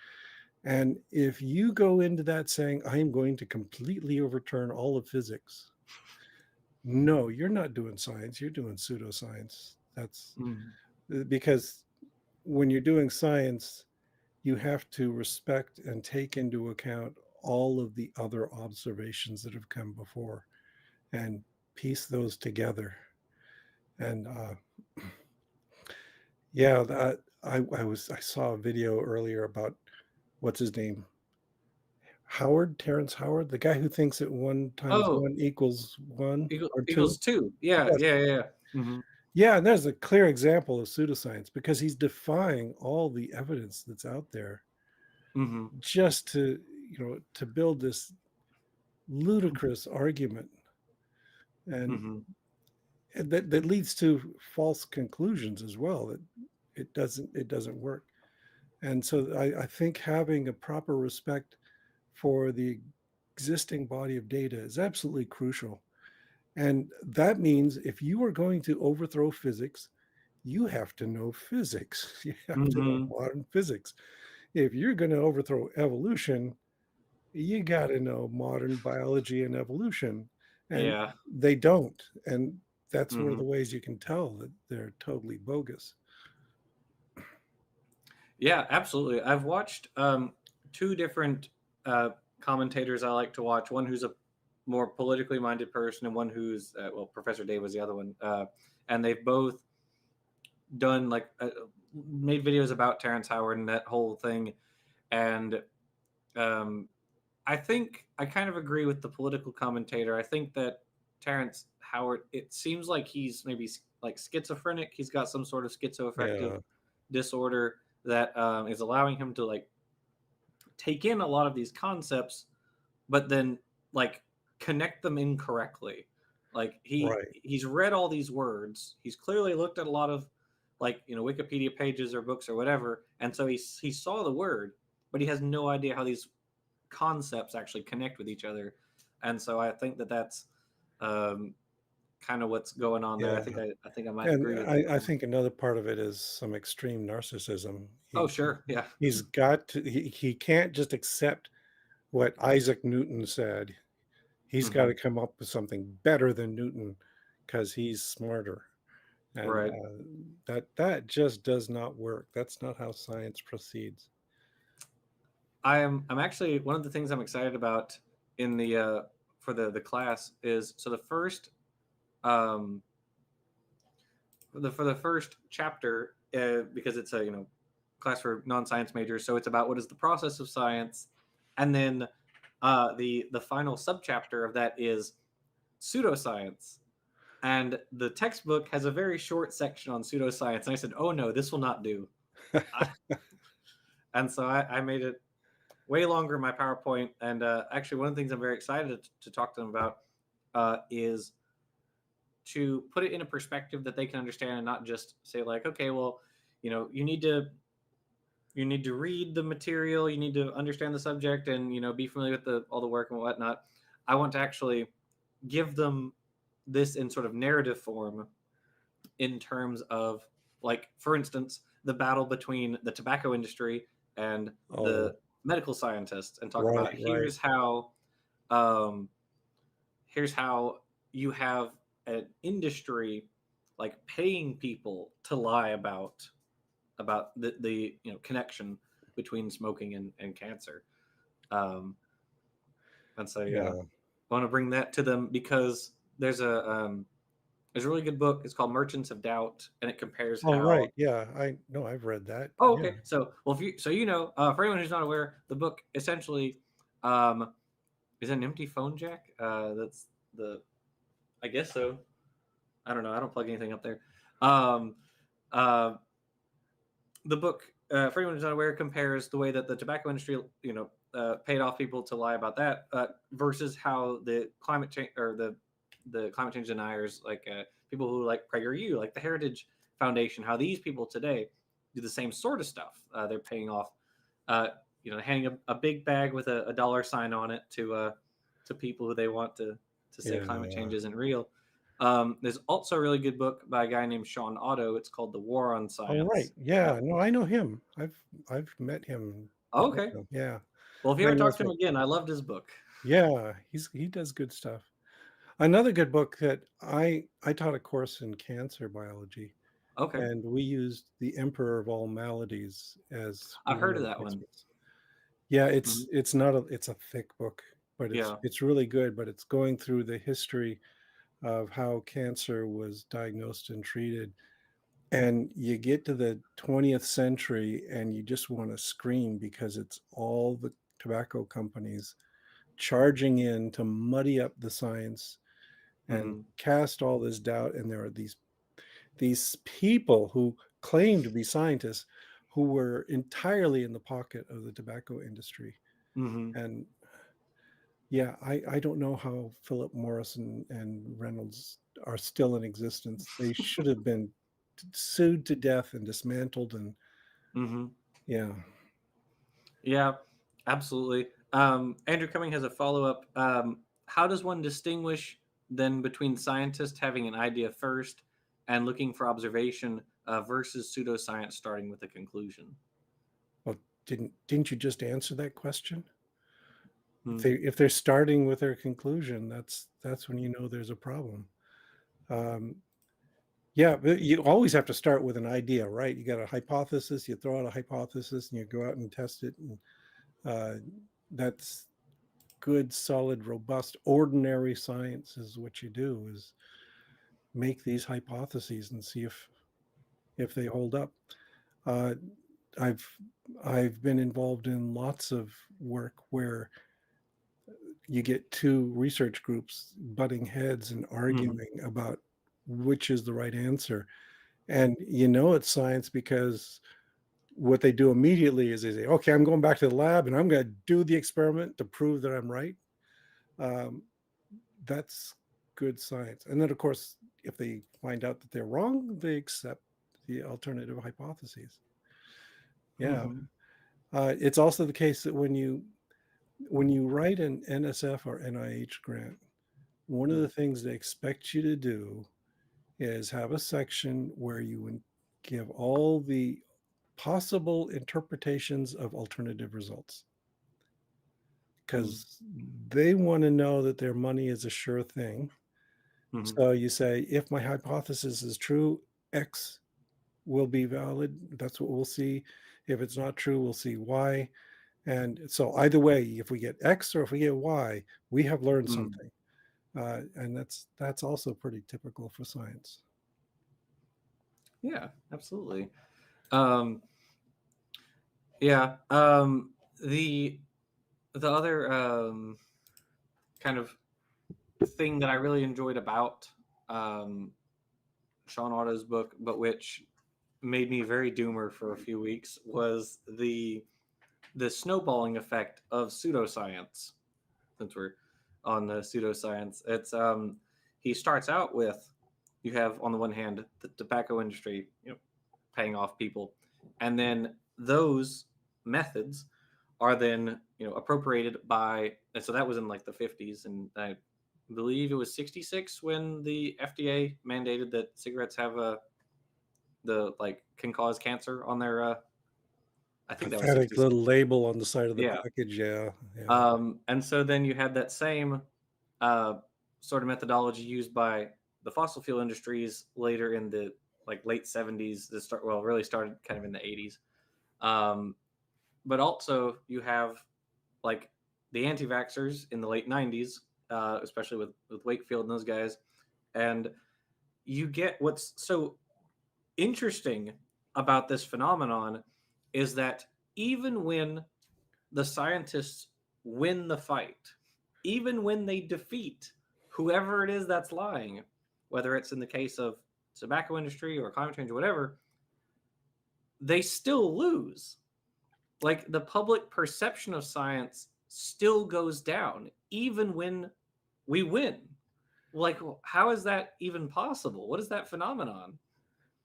And if you go into that saying, I am going to completely overturn all of physics, no, you're not doing science, you're doing pseudoscience. That's Mm-hmm. because when you're doing science, you have to respect and take into account all of the other observations that have come before and piece those together. And yeah, that I saw a video earlier about what's his name, Howard, Terrence Howard, the guy who thinks that one times Oh, one equals one or two. equals two. Yeah, Yes. yeah, yeah. Yeah. Mm-hmm. Yeah, and there's a clear example of pseudoscience because he's defying all the evidence that's out there Mm-hmm. just to build this ludicrous argument, and Mm-hmm. that leads to false conclusions as well. That it doesn't work. And so I think having a proper respect for the existing body of data is absolutely crucial. And that means if you are going to overthrow physics, you have to know physics. You have to know Mm-hmm. modern physics. If you're going to overthrow evolution, you got to know modern biology and evolution. And Yeah. they don't. And that's one of Mm-hmm. the ways you can tell that they're totally bogus. Yeah, absolutely. I've watched two different uh, commentators I like to watch. One who's a more politically minded person, and one who's well, Professor Dave was the other one. And they've both done like made videos about Terrence Howard and that whole thing. And um, I think I kind of agree with the political commentator. I think that Terrence Howard, it seems like he's maybe like schizophrenic. He's got some sort of schizoaffective Yeah. disorder that is allowing him to like take in a lot of these concepts, but then like connect them incorrectly. Like Right. he's read all these words. He's clearly looked at a lot of like Wikipedia pages or books or whatever, and so he saw the word, but he has no idea how these concepts actually connect with each other. And so I think that that's um, kind of what's going on there. Yeah. I think I might And agree with I him. think another part of it is some extreme narcissism. Oh, sure, yeah. He's got to, he can't just accept what Isaac Newton said. He's got Hmm. to come up with something better than Newton because he's smarter. And Right. that just does not work. That's not how science proceeds. I'm actually one of the things I'm excited about in the for the class is so the first um for the first chapter because it's a class for non-science majors, so it's about what is the process of science, and then the final subchapter of that is pseudoscience, and the textbook has a very short section on pseudoscience, and I said, oh no, this will not do. And so I made it way longer in my PowerPoint. And actually, one of the things I'm very excited to talk to them about is to put it in a perspective that they can understand and not just say like, okay, well, you need to read the material, you need to understand the subject, and be familiar with all the work and whatnot. I want to actually give them this in sort of narrative form in terms of like for instance the battle between the tobacco industry and Oh, the medical scientists and talk right, about right. um, here's how you have an industry like paying people to lie about the connection between smoking and cancer. um, and so yeah, Yeah. I want to bring that to them because there's a really good book. It's called Merchants of Doubt, and it compares Oh, how. right. Yeah. I know. I've read that. Oh, Yeah. okay. So, well, if you for anyone who's not aware, the book essentially is an empty phone jack. That's the, I guess so. I don't know. I don't plug anything up there. Um, uh, the book, for anyone who's not aware, compares the way that the tobacco industry, paid off people to lie about that, versus how the climate change or the climate change deniers, like people who like PragerU, like the Heritage Foundation, how these people today do the same sort of stuff. They're paying off, uh, handing a big bag with a dollar sign on it to people who they want to say climate Yeah. change isn't real. There's also a really good book by a guy named Sean Otto. It's called The War on Oh, right. Science. Yeah. No, I know him. I've met him. Oh, Met okay. him. Yeah. Well, if you I ever know talk it's to him right. again, I loved his book. Yeah, he does good stuff. Another good book that I taught a course in cancer biology, Okay. and we used The Emperor of All Maladies as I've one heard of of the that one. textbooks. Yeah, Hmm. it's not a it's a thick book, but Yeah. it's really good, but it's going through the history of how cancer was diagnosed and treated. And you get to the 20th century and you just want to scream because it's all the tobacco companies charging in to muddy up the science and Hmm. cast all this doubt. And there are these people who claim to be scientists who were entirely in the pocket of the tobacco industry. Hmm. And yeah, I don't know how Philip Morris and Reynolds are still in existence. They should have been sued to death and dismantled. And Hmm. yeah, Yeah. Absolutely. Andrew Cumming has a follow up. How does one distinguish then between scientists having an idea first and looking for observation versus pseudoscience starting with a conclusion? well, didn't you just answer that question? Hmm. If they're starting with their conclusion, that's when you know there's a problem. Um, yeah, but you always have to start with an idea, right? You got a hypothesis, you throw out a hypothesis, and you go out and test it, and uh, that's good, solid, robust, ordinary science is what you do is make these hypotheses and see if they hold up. Uh, I've I've been involved in lots of work where you get two research groups butting heads and Hmm. arguing about which is the right answer. And you know it's science because what they do immediately is they say, okay, I'm going back to the lab and I'm going to do the experiment to prove that I'm right. Um, that's good science. And then, of course, if they find out that they're wrong, they accept the alternative hypotheses. Yeah. Hmm. It's also the case that when you write an NSF or NIH grant, one of the things they expect you to do is have a section where you would give all the possible interpretations of alternative results because they want to know that their money is a sure thing. Hmm. So you say, if my hypothesis is true, X will be valid. That's what we'll see. If it's not true, we'll see Y. And so either way, if we get X or if we get Y, we have learned Hmm. something. And that's also pretty typical for science. Yeah, absolutely. Um, yeah. The the other kind of thing that I really enjoyed about um, Sean Otto's book, but which made me very doomer for a few weeks, was the snowballing effect of pseudoscience. Since we're on the pseudoscience, it's he starts out with, you have on the one hand the tobacco industry, paying off people, and then those methods are then appropriated by, and so that was in like the 50s, and I believe it was 66 when the FDA mandated that cigarettes have the like can cause cancer on their I think that was Pathetic 66. little label on the side of the Yeah. package. Yeah, yeah. And so then you had that same uh, sort of methodology used by the fossil fuel industries later in the like late 70s. The start well really started kind of in the 80s. Um, but also you have like the anti-vaxxers in the late 90s, especially with Wakefield and those guys, and you get what's so interesting about this phenomenon is that even when the scientists win the fight, even when they defeat whoever it is that's lying, whether it's in the case of tobacco industry or climate change or whatever, they still lose. Like the public perception of science still goes down even when we win. Like, how is that even possible? What is that phenomenon?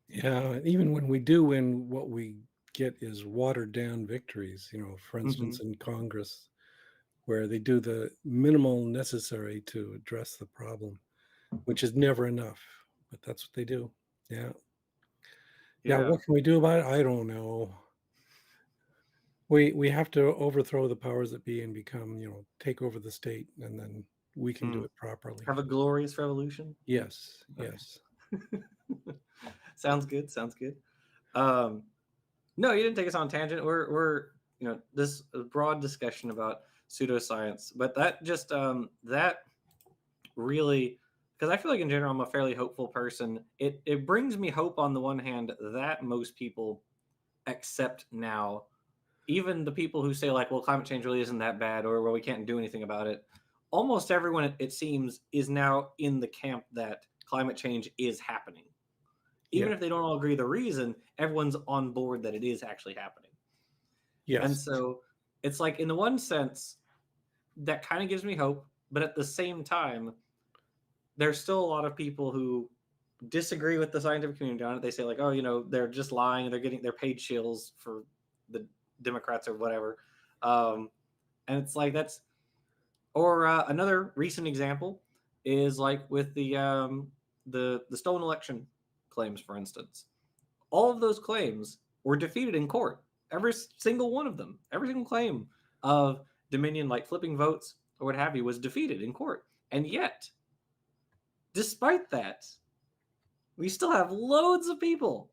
Yeah, even when we do win, what we get is watered down victories. For Mm-hmm. instance, in Congress, where they do the minimal necessary to address the problem, which is never enough, but that's what they do. Yeah. Yeah, Yeah. what can we do about it? I don't know. We have to overthrow the powers that be and become, take over the state, and then we can do Mm. it properly. Have a glorious revolution. Yes, Okay. yes. Sounds good. Sounds good. Um, no, you didn't take us on a tangent. We're this broad discussion about pseudoscience, but that just that really, because I feel like in general I'm a fairly hopeful person. It brings me hope on the one hand that most people accept now, even the people who say like, well, climate change really isn't that bad, or well, we can't do anything about it. Almost everyone, it seems, is now in the camp that climate change is happening. Even Yeah. if they don't all agree the reason, everyone's on board that it is actually happening. And Yes. so it's like, in the one sense, that kind of gives me hope. But at the same time, there's still a lot of people who disagree with the scientific community on it. They say, like, oh, they're just lying. They're getting their paid shills for the Democrats or whatever. And it's like, that's, or another recent example is like with the stolen election claims, for instance. All of those claims were defeated in court. Every single one of them, every single claim of Dominion, like flipping votes or what have you, was defeated in court. And yet, despite that, we still have loads of people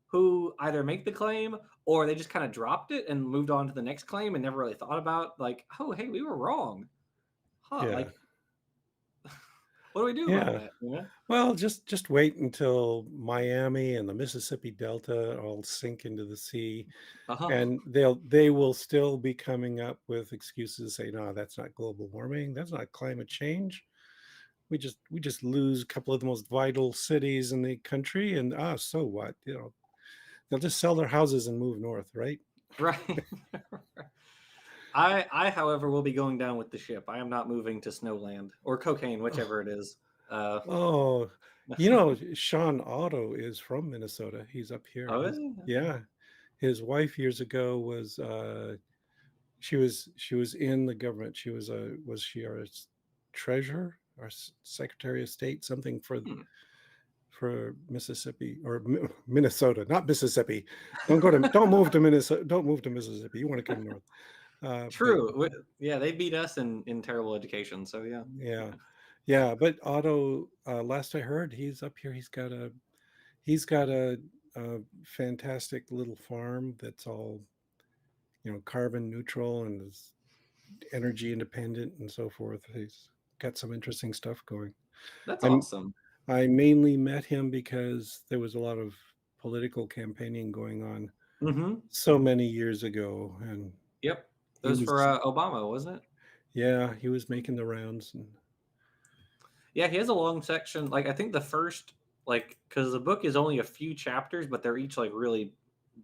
who either make the claim or they just kind of dropped it and moved on to the next claim and never really thought about, like, oh, hey, we were wrong. Huh? Yeah. Like, what do we do about Yeah. that? Well, just wait until Miami and the Mississippi Delta all sink into the sea, Oh, and they will still be coming up with excuses, say, no, that's not global warming, that's not climate change. We just lose a couple of the most vital cities in the country, and so what? They'll just sell their houses and move north, right? right. However, will be going down with the ship. I am not moving to Snowland or Cocaine, whichever it is. Uh, Oh, Sean Otto is from Minnesota. He's up here. oh, really? Okay. Yeah, his wife years ago was she was in the government. Was she our treasurer or secretary of state, something Hmm. for Mississippi or Minnesota, not Mississippi. Don't move to Minnesota. Don't move to Mississippi. You want to come north. But True. Yeah, they beat us in terrible education. So yeah. yeah, yeah. But Otto, last I heard, he's up here. He's got a fantastic little farm that's all carbon neutral and is energy independent and so forth. He's got some interesting stuff going. That's I'm awesome. I mainly met him because there was a lot of political campaigning going on Mm-hmm. so many years ago, and Yep. That he was for was Obama, wasn't it? yeah, he was making the rounds. And Yeah, he has a long section. Like I think the first, like, because the book is only a few chapters, but they're each like really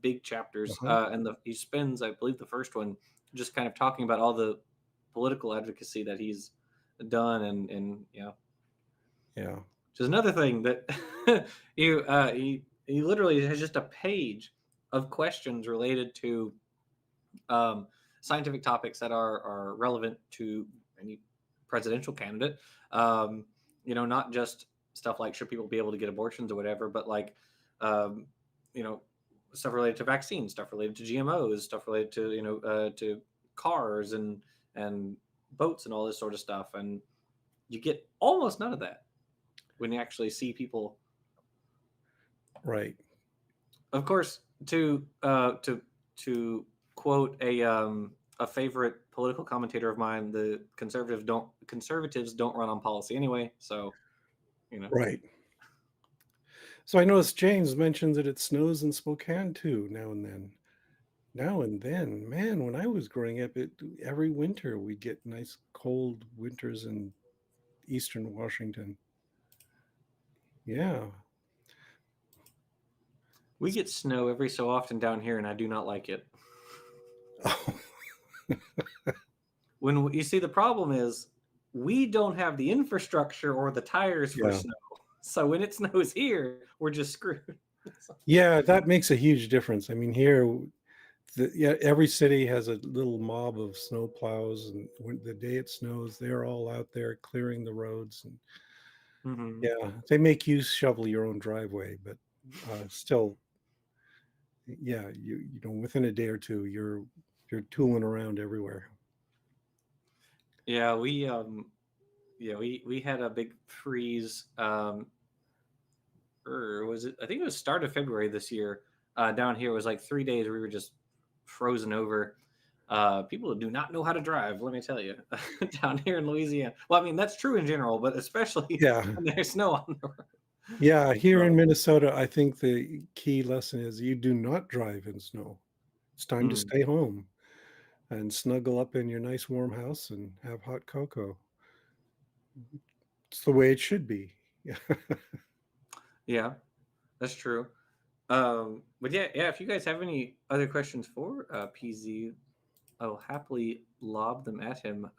big chapters. uh-huh, And he spends, I believe, the first one just kind of talking about all the political advocacy that he's done, and yeah, which is another thing that he literally has just a page of questions related to um, scientific topics that are relevant to any presidential candidate. Um, not just stuff like should people be able to get abortions or whatever, but like um, you know stuff related to vaccines, stuff related to GMOs, stuff related to to cars and boats and all this sort of stuff. And you get almost none of that when you actually see people. right, Of course, to quote a favorite political commentator of mine, the conservatives don't run on policy anyway. So you know, right. So I noticed James mentioned that it snows in Spokane too now and then. Now and then, man, when I was growing up, every winter we'd get nice cold winters in eastern Washington. Yeah. We get snow every so often down here, and I do not like it. Oh, When you see, the problem is we don't have the infrastructure or the tires for yeah. snow. So when it snows here, we're just screwed. Yeah, that makes a huge difference. I mean, here, yeah, every city has a little mob of snow plows, and when the day it snows, they're all out there clearing the roads. And Hmm. yeah, they make you shovel your own driveway, but still, yeah, within a day or two, you're tooling around everywhere. Yeah, we had a big freeze. Or was it? I think it was start of February this year. Down here, it was like 3 days we were just frozen over. People do not know how to drive. Let me tell you, down here in Louisiana. Well, I mean that's true in general, but especially Yeah, when there's snow on the road. yeah. Here in So, Minnesota, I think the key lesson is you do not drive in snow. It's time to mm, stay home and snuggle up in your nice warm house and have hot cocoa. It's the way it should be. Yeah. yeah, that's true. But yeah. If you guys have any other questions for PZ, I'll happily lob them at him.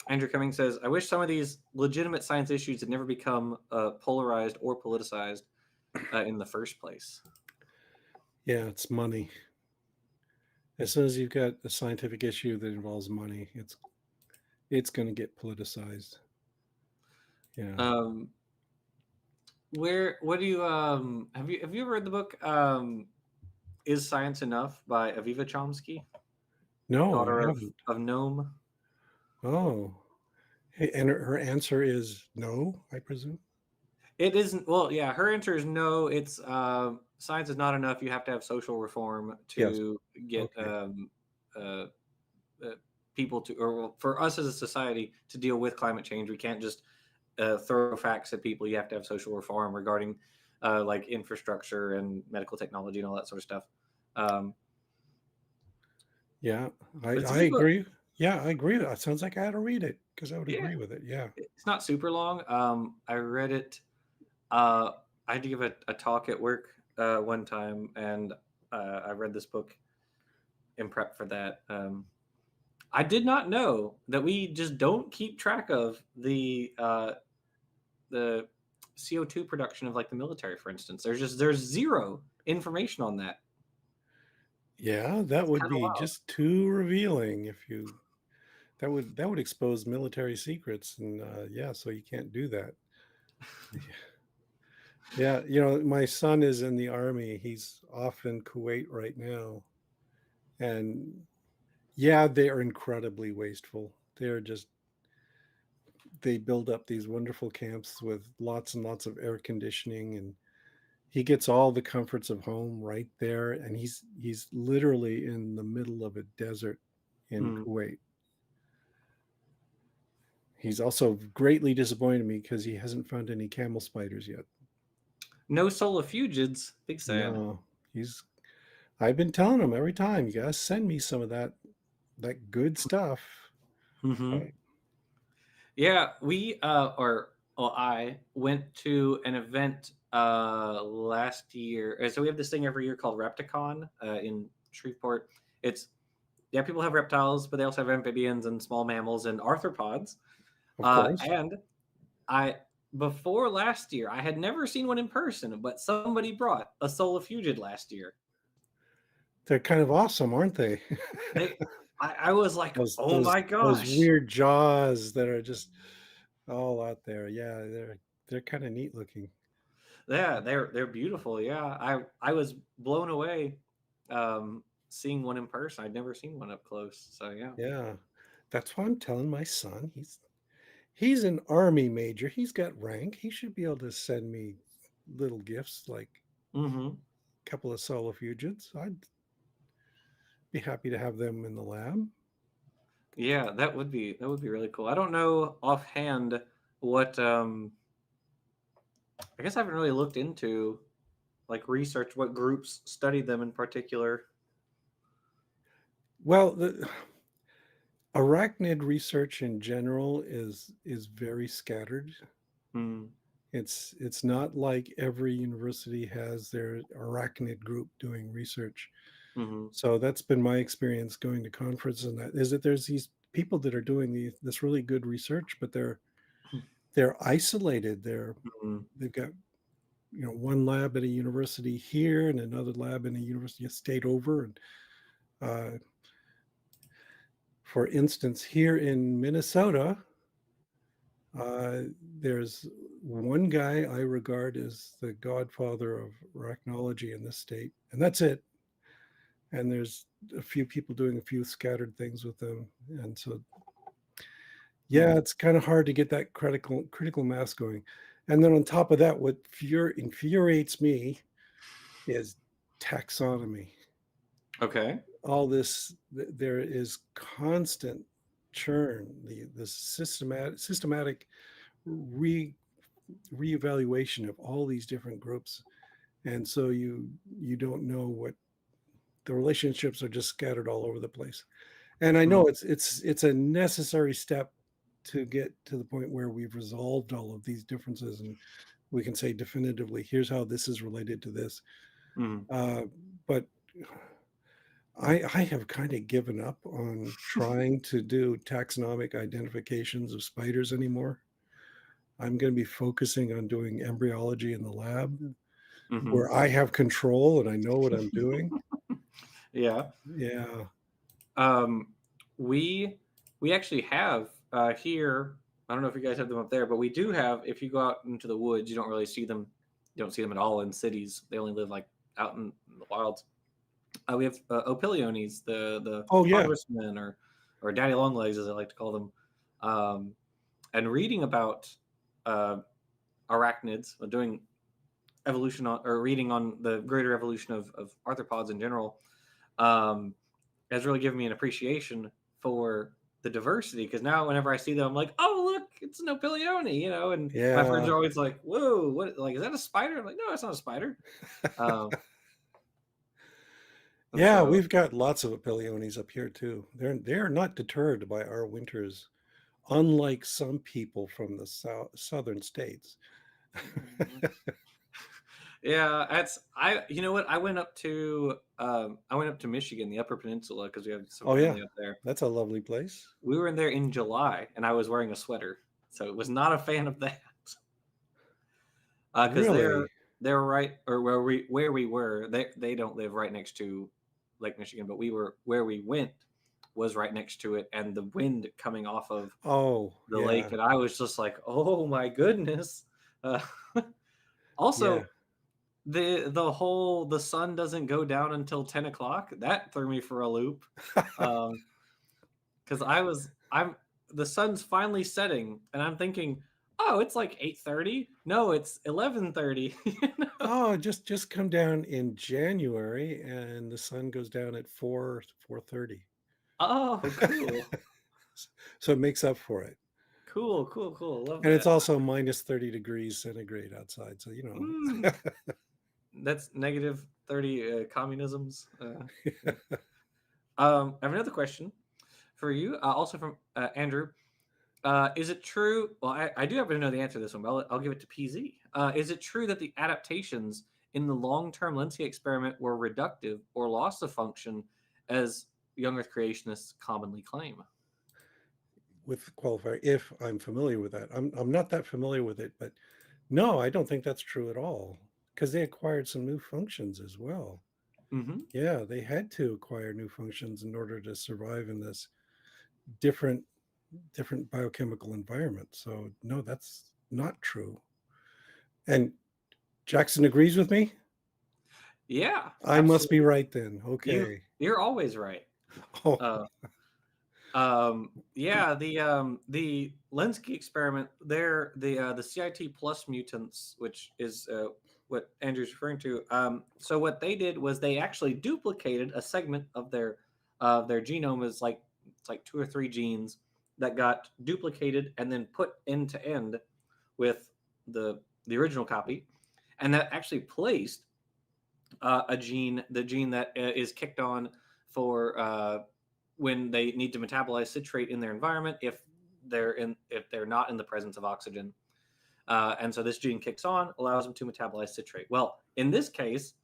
Andrew Cummings says, "I wish some of these legitimate science issues had never become polarized or politicized in the first place." Yeah, it's money. As soon as you've got a scientific issue that involves money, it's going to get politicized. Yeah. Um, where what do you have you ever read the book "Is Science Enough" by Aviva Chomsky, No, I daughter of haven't. Nome? Oh, hey, and her answer is no, I presume. It isn't. Well, yeah, her answer is no. It's science is not enough. You have to have social reform Yes. to get Okay. uh, uh, people to, or for us as a society to deal with climate change. We can't just throw facts at people. You have to have social reform regarding like infrastructure and medical technology and all that sort of stuff. Um, Yeah, but it's a I good book. agree. Yeah, I agree. That sounds like I had to read it because I would Yeah, agree with it. Yeah. it's not super long. I read it. Uh, I had to give a talk at work one time, and I read this book in prep for that. I did not know that we just don't keep track of the CO2 production of like the military, for instance. There's zero information on that. Yeah, that It's would kind of be wild. just too revealing if you that would expose military secrets, and yeah, so you can't do that. Yeah, my son is in the army. He's off in Kuwait right now. And yeah, they are incredibly wasteful. They're just they build up these wonderful camps with lots and lots of air conditioning, and he gets all the comforts of home right there, and he's literally in the middle of a desert in Mm. Kuwait. He's also greatly disappointed me because he hasn't found any camel spiders yet. No solifugids. Big sad. No, he's I've been telling him every time, you gotta send me some of that good stuff. Hmm. Uh, Yeah, we or well, I went to an event last year. So we have this thing every year called Repticon in Shreveport. It's Yeah, people have reptiles, but they also have amphibians and small mammals and arthropods. of course, And I before last year, I had never seen one in person, but somebody brought a solifugid last year. they're kind of awesome, aren't they? They, I was like, those oh those my those gosh, weird jaws that are just all out there. Yeah, they're kind of neat looking. yeah, they're beautiful. Yeah, I was blown away seeing one in person. I'd never seen one up close. So yeah. Yeah, that's why I'm telling my son he's an army major. He's got rank. He should be able to send me little gifts like Hmm. a couple of solifugids. I'd be happy to have them in the lab. Yeah, that would be really cool. I don't know offhand what I guess I haven't really looked into like research what groups study them in particular. Well, the arachnid research in general is very scattered. Hmm. It's not like every university has their arachnid group doing research. Hmm. So that's been my experience going to conferences, and that is that there's these people that are doing this really good research, but they're isolated. Hmm. They've got one lab at a university here and another lab in a university a state over. And uh, for instance, here in Minnesota, uh, there's one guy I regard as the godfather of arachnology in this state, and that's it. And there's a few people doing a few scattered things with them, and so yeah, Hmm. it's kind of hard to get that critical mass going. And then on top of that, what infuriates me is taxonomy. Okay. All this, there is constant churn, the systematic re reevaluation of all these different groups, and so you don't know what the relationships are, just scattered all over the place. And I Hmm. know it's a necessary step to get to the point where we've resolved all of these differences and we can say definitively, here's how this is related to this. Hmm. Uh, but I have kind of given up on trying to do taxonomic identifications of spiders anymore. I'm going to be focusing on doing embryology in the lab Hmm. where I have control and I know what I'm doing. Yeah. Yeah. Um, we we actually have here. I don't know if you guys have them up there, but we do have. If you go out into the woods, you don't really see them. You don't see them at all in cities. They only live like out in the wilds. We have opiliones, the Oh yeah. congressmen or daddy longlegs, as I like to call them. Um, and reading about uh, arachnids, doing evolution on, or reading on the greater evolution of arthropods in general, um, has really given me an appreciation for the diversity. Because now, whenever I see them, I'm like, "Oh, look, it's an opilione," And my friends Yeah. are always like, "Whoa, what? Like, is that a spider?" I'm like, "No, it's not a spider." Um, and Yeah, so, we've got lots of opiliones up here too. They're not deterred by our winters, unlike some people from the southern states. yeah, that's I. You know what? I went up to Michigan, the Upper Peninsula, because we have some Oh yeah, family up there. that's a lovely place. We were in there in July, and I was wearing a sweater, so it was not a fan of that. Because Really? they're right, or where we were. They don't live right next to Lake Michigan, but we were where we went was right next to it, and the wind coming off of Oh the lake, yeah, and I was just like, oh my goodness. Uh, yeah. also, the sun doesn't go down until 10 o'clock. That threw me for a loop. Um, because I'm the sun's finally setting, and I'm thinking, oh, it's like 8:30. No, it's 11:30. Oh, just come down in January, and the sun goes down at 4:30. Oh, cool, So it makes up for it. cool, cool, cool. Love And it's that. also minus 30 degrees centigrade outside. So, Mm, that's negative 30 communisms. I have another question for you, also from Andrew. Is it true? Well, I do happen to know the answer to this one, but I'll give it to PZ. Is it true that the adaptations in the long-term Lindsay experiment were reductive or loss of function, as young Earth creationists commonly claim? With qualifier, if I'm familiar with that. I'm not that familiar with it, but no, I don't think that's true at all because they acquired some new functions as well. Mm-hmm. Yeah, they had to acquire new functions in order to survive in this different different biochemical environment. So no, that's not true. And Jackson agrees with me. Yeah, I must be absolutely. right then. You Okay. you're always right. Oh, Uh, yeah, the Lenski experiment, there the CIT plus mutants, which is what Andrew's referring to. So what they did was they actually duplicated a segment of their genome. Is like it's like two or three genes that got duplicated and then put end to end with the original copy, and that actually placed the gene that is kicked on for when they need to metabolize citrate in their environment if they're not in the presence of oxygen. And so this gene kicks on, allows them to metabolize citrate. Well, in this case,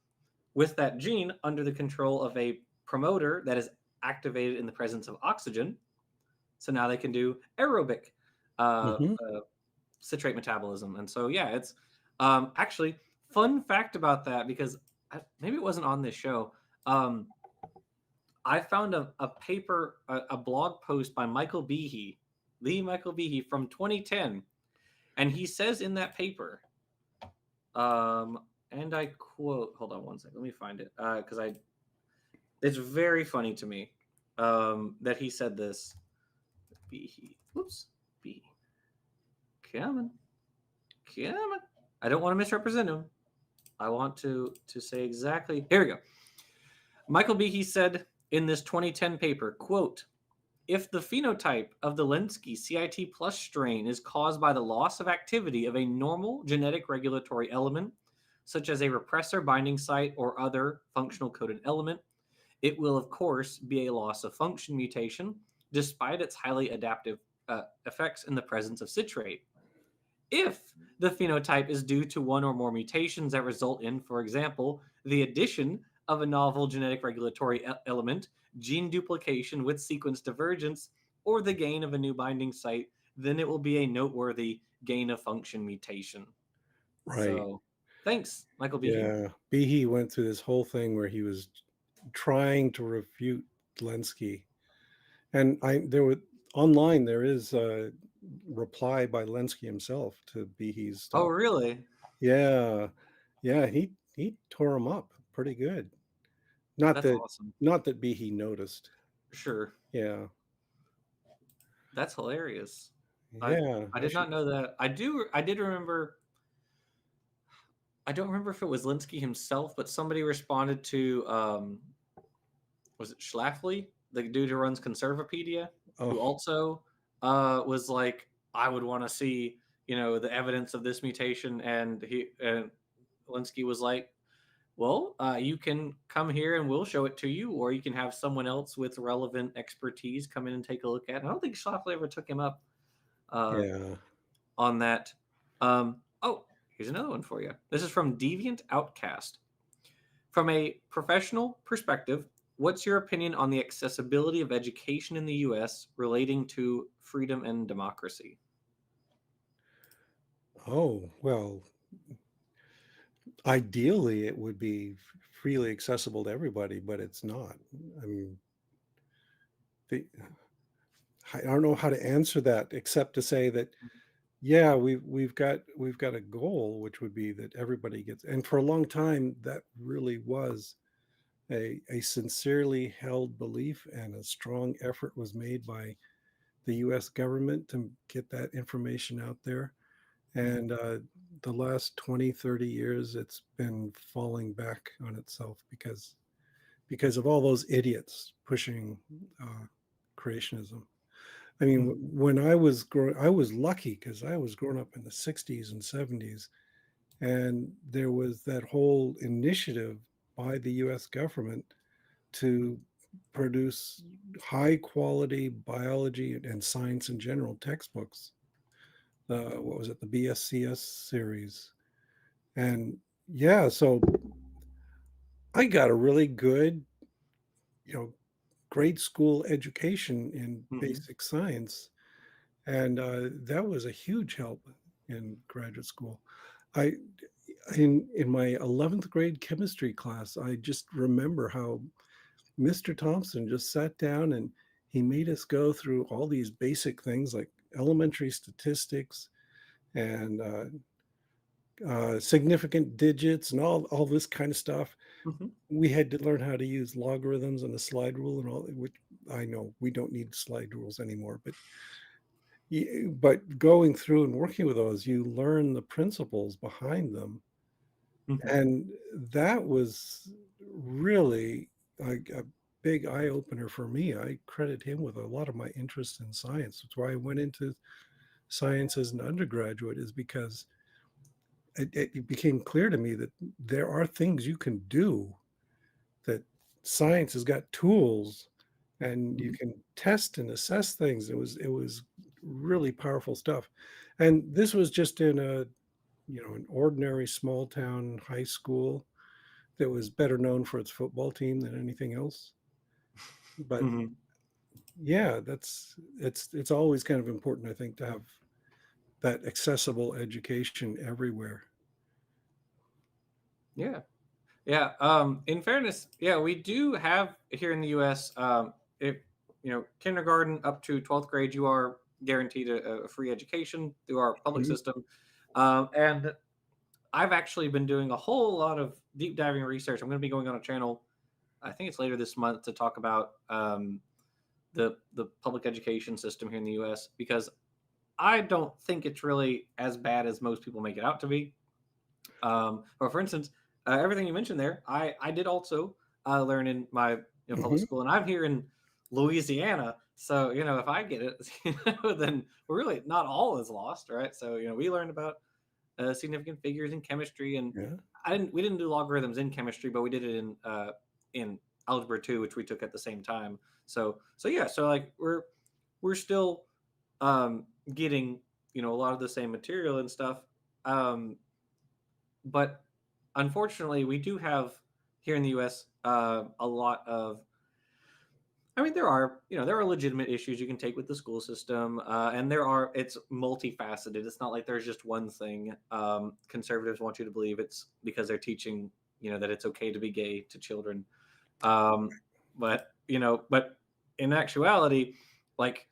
with that gene under the control of a promoter that is activated in the presence of oxygen, so now they can do aerobic Hmm. citrate metabolism. And so, yeah, it's actually fun fact about that because maybe it wasn't on this show. Um, I found a paper, a blog post by Michael Behe, Lee Michael Behe from 2010. And he says in that paper, and I quote, hold on one second, let me find it. Because it's very funny to me that he said this. Behe, whoops, Behe. Come on, come on. I don't want to misrepresent him. I want to say exactly. Here we go. Michael Behe said in this 2010 paper, quote, if the phenotype of the Lenski CIT plus strain is caused by the loss of activity of a normal genetic regulatory element, such as a repressor binding site or other functional coded element, it will, of course, be a loss of function mutation, despite its highly adaptive effects in the presence of citrate. If the phenotype is due to one or more mutations that result in, for example, the addition of a novel genetic regulatory element, gene duplication with sequence divergence, or the gain of a new binding site, then it will be a noteworthy gain of function mutation. Right. So, thanks, Michael Behe. Yeah. Behe went through this whole thing where he was trying to refute Lenski. And there were online, there is a reply by Lenski himself to Behe's Oh, stuff. really? Yeah. Yeah. He tore him up pretty good. Not That's that, awesome. not that Behe noticed. Sure. Yeah. That's hilarious. I Yeah. I I did should. not know that. I did remember. I don't remember if it was Linsky himself, but somebody responded to was it Schlafly, the dude who runs Conservapedia, who Oh, also was like, I would want to see, the evidence of this mutation, and Linsky was like, well, you can come here and we'll show it to you, or you can have someone else with relevant expertise come in and take a look at it. And I don't think Schlafly ever took him up uh, yeah. on that. Oh, here's another one for you. This is from Deviant Outcast. From a professional perspective, what's your opinion on the accessibility of education in the US relating to freedom and democracy? Oh, well, ideally it would be freely accessible to everybody, but it's not. I mean, the, I don't know how to answer that except to say that yeah, we've got a goal which would be that everybody gets, and for a long time that really was a sincerely held belief, and a strong effort was made by the US government to get that information out there. Mhm. And the last 20, 30 years, it's been falling back on itself because of all those idiots pushing uh, creationism. I mean, Mhm. when I was growing, I was lucky because I was growing up in the 60s and 70s, and there was that whole initiative by the US government to produce high quality biology and science in general textbooks. What was it, the BSCS series? And yeah, so I got a really good, you know, grade school education in Mhm. basic science, and that was a huge help in graduate school. I in my 11th grade chemistry class, I just remember how Mr. Thompson just sat down and he made us go through all these basic things like elementary statistics and significant digits and all this kind of stuff. Mhm. We had to learn how to use logarithms and a slide rule and all, which I know we don't need slide rules anymore, but going through and working with those, you learn the principles behind them. Mhm. And that was really a big eye opener for me. I credit him with a lot of my interest in science. That's why I went into science as an undergraduate, is because it became clear to me that there are things you can do, that science has got tools and you Mhm. can test and assess things. It was really powerful stuff. And this was just in a, an ordinary small town high school that was better known for its football team than anything else. But Hmm. yeah, it's always kind of important, I think, to have that accessible education everywhere. Yeah. Yeah. In fairness, yeah, we do have here in the U.S. If kindergarten up to 12th grade, you are guaranteed a free education through our public Mhm. system. And I've actually been doing a whole lot of deep diving research. I'm going to be going on a channel, I think it's later this month, to talk about the public education system here in the U.S. because I don't think it's really as bad as most people make it out to be. Or for instance, everything you mentioned there, I did also learn in my public Mhm. school, and I'm here in Louisiana, so if I get it, then we're really not all is lost, right? So we learned about significant figures in chemistry, and Yeah. we didn't do logarithms in chemistry, but we did it in algebra 2, which we took at the same time. So yeah, so like we're still getting a lot of the same material and stuff. But unfortunately, we do have here in the U.S. A lot of. I mean, there are legitimate issues you can take with the school system, and it's multifaceted. It's not like there's just one thing. Conservatives want you to believe it's because they're teaching that it's okay to be gay to children, um, but in actuality, like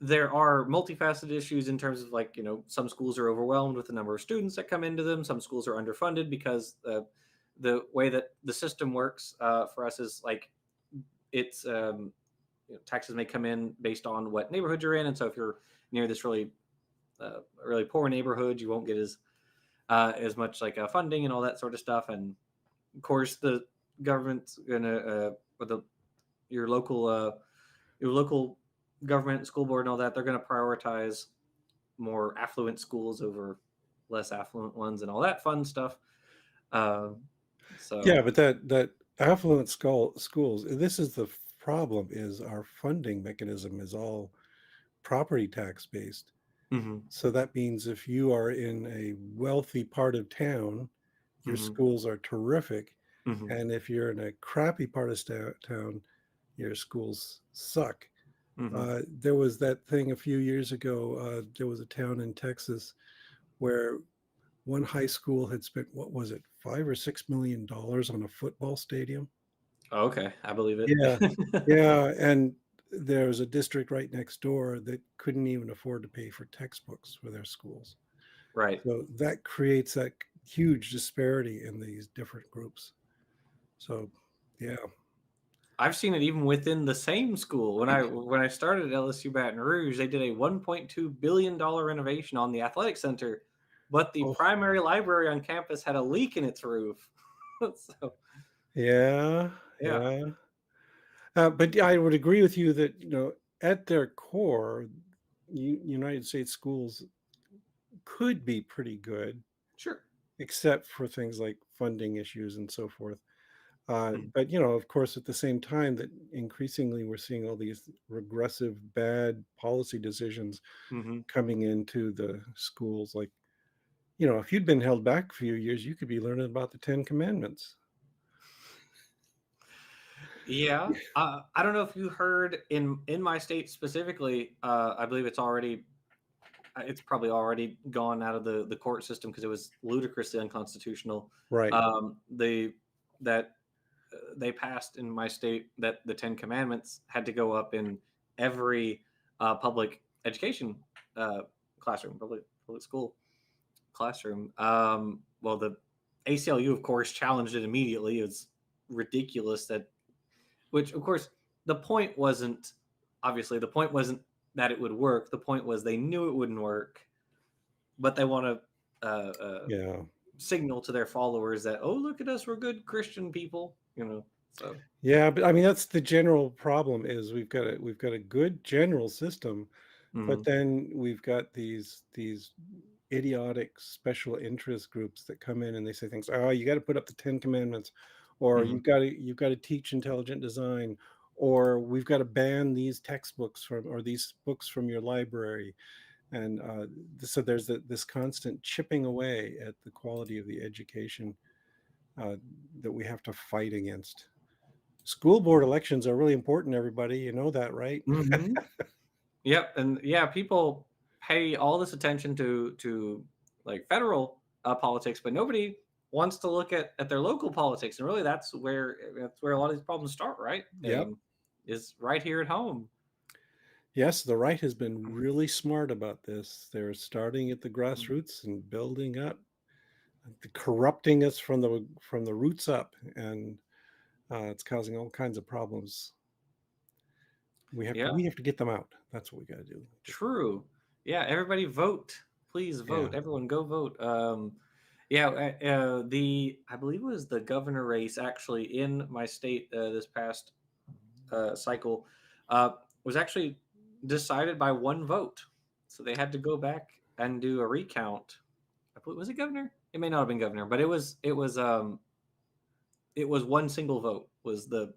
there are multifaceted issues in terms of like some schools are overwhelmed with the number of students that come into them. Some schools are underfunded because the way that the system works for us is like it's taxes may come in based on what neighborhood you're in, and so if you're near this really poor neighborhood, you won't get as much like funding and all that sort of stuff. And of course, the government's gonna or the your local uh, your local government, school board, and all that, they're going to prioritize more affluent schools over less affluent ones and all that fun stuff. Um, Yeah, so, but that affluent schools, this is the problem, is our funding mechanism is all property tax based. hmm So that means if you are in a wealthy part of town, your hmm schools are terrific. hmm And if you're in a crappy part of town, your schools suck. hmm There was that thing a few years ago. There was a town in Texas where one high school had spent, what was it, $5 or $6 million on a football stadium. okay, I believe it. Yeah, yeah, and there was a district right next door that couldn't even afford to pay for textbooks for their schools. Right. So that creates that huge disparity in these different groups. So, yeah. I've seen it even within the same school. When I started at LSU Baton Rouge, they did a $1.2 billion renovation on the athletic center, but the Oh, primary library on campus had a leak in its roof. So yeah, yeah. yeah. But yeah, I would agree with you that, at their core, United States schools could be pretty good, Sure. except for things like funding issues and so forth. Mhm. But of course, at the same time, that increasingly we're seeing all these regressive, bad policy decisions Mhm. coming into the schools. Like, if you'd been held back a few years, you could be learning about the Ten Commandments. Yeah, I don't know if you heard in my state specifically. I believe it's probably already gone out of the court system because it was ludicrously unconstitutional. Right. They that They passed in my state that the Ten Commandments had to go up in every public education uh, classroom, public school classroom. Well, the ACLU, of course, challenged it immediately. It's ridiculous that which, of course, the point wasn't obviously the point wasn't that it would work. The point was they knew it wouldn't work, but they want to Yeah. signal to their followers that look at us, we're good Christian people. So. Yeah, but I mean that's the general problem is we've got a good general system, but Hmm. then we've got these idiotic special interest groups that come in and they say things, oh, you got to put up the Ten Commandments, or Hmm. you've got to teach intelligent design, or we've got to ban these textbooks from or these books from your library. And so there's this constant chipping away at the quality of the education uh, that we have to fight against. School board elections are really important, everybody. You know that, right? Hmm. Yep, and yeah, people pay all this attention to like federal politics, but nobody wants to look at their local politics, and really that's where a lot of these problems start, right? Yep. Is right here at home. Yes, the right has been really smart about this. They're starting at the grassroots and building up, corrupting us from the roots up, and it's causing all kinds of problems. Yeah, We have to get them out. That's what we got to do. true. Yeah, everybody vote. Please Yeah. vote. Everyone go vote. Yeah, the I believe it was the governor race actually in my state this past cycle uh, was actually decided by one vote. So they had to go back and do a recount. I believe, was it governor? It may not have been governor, but it was one single vote was the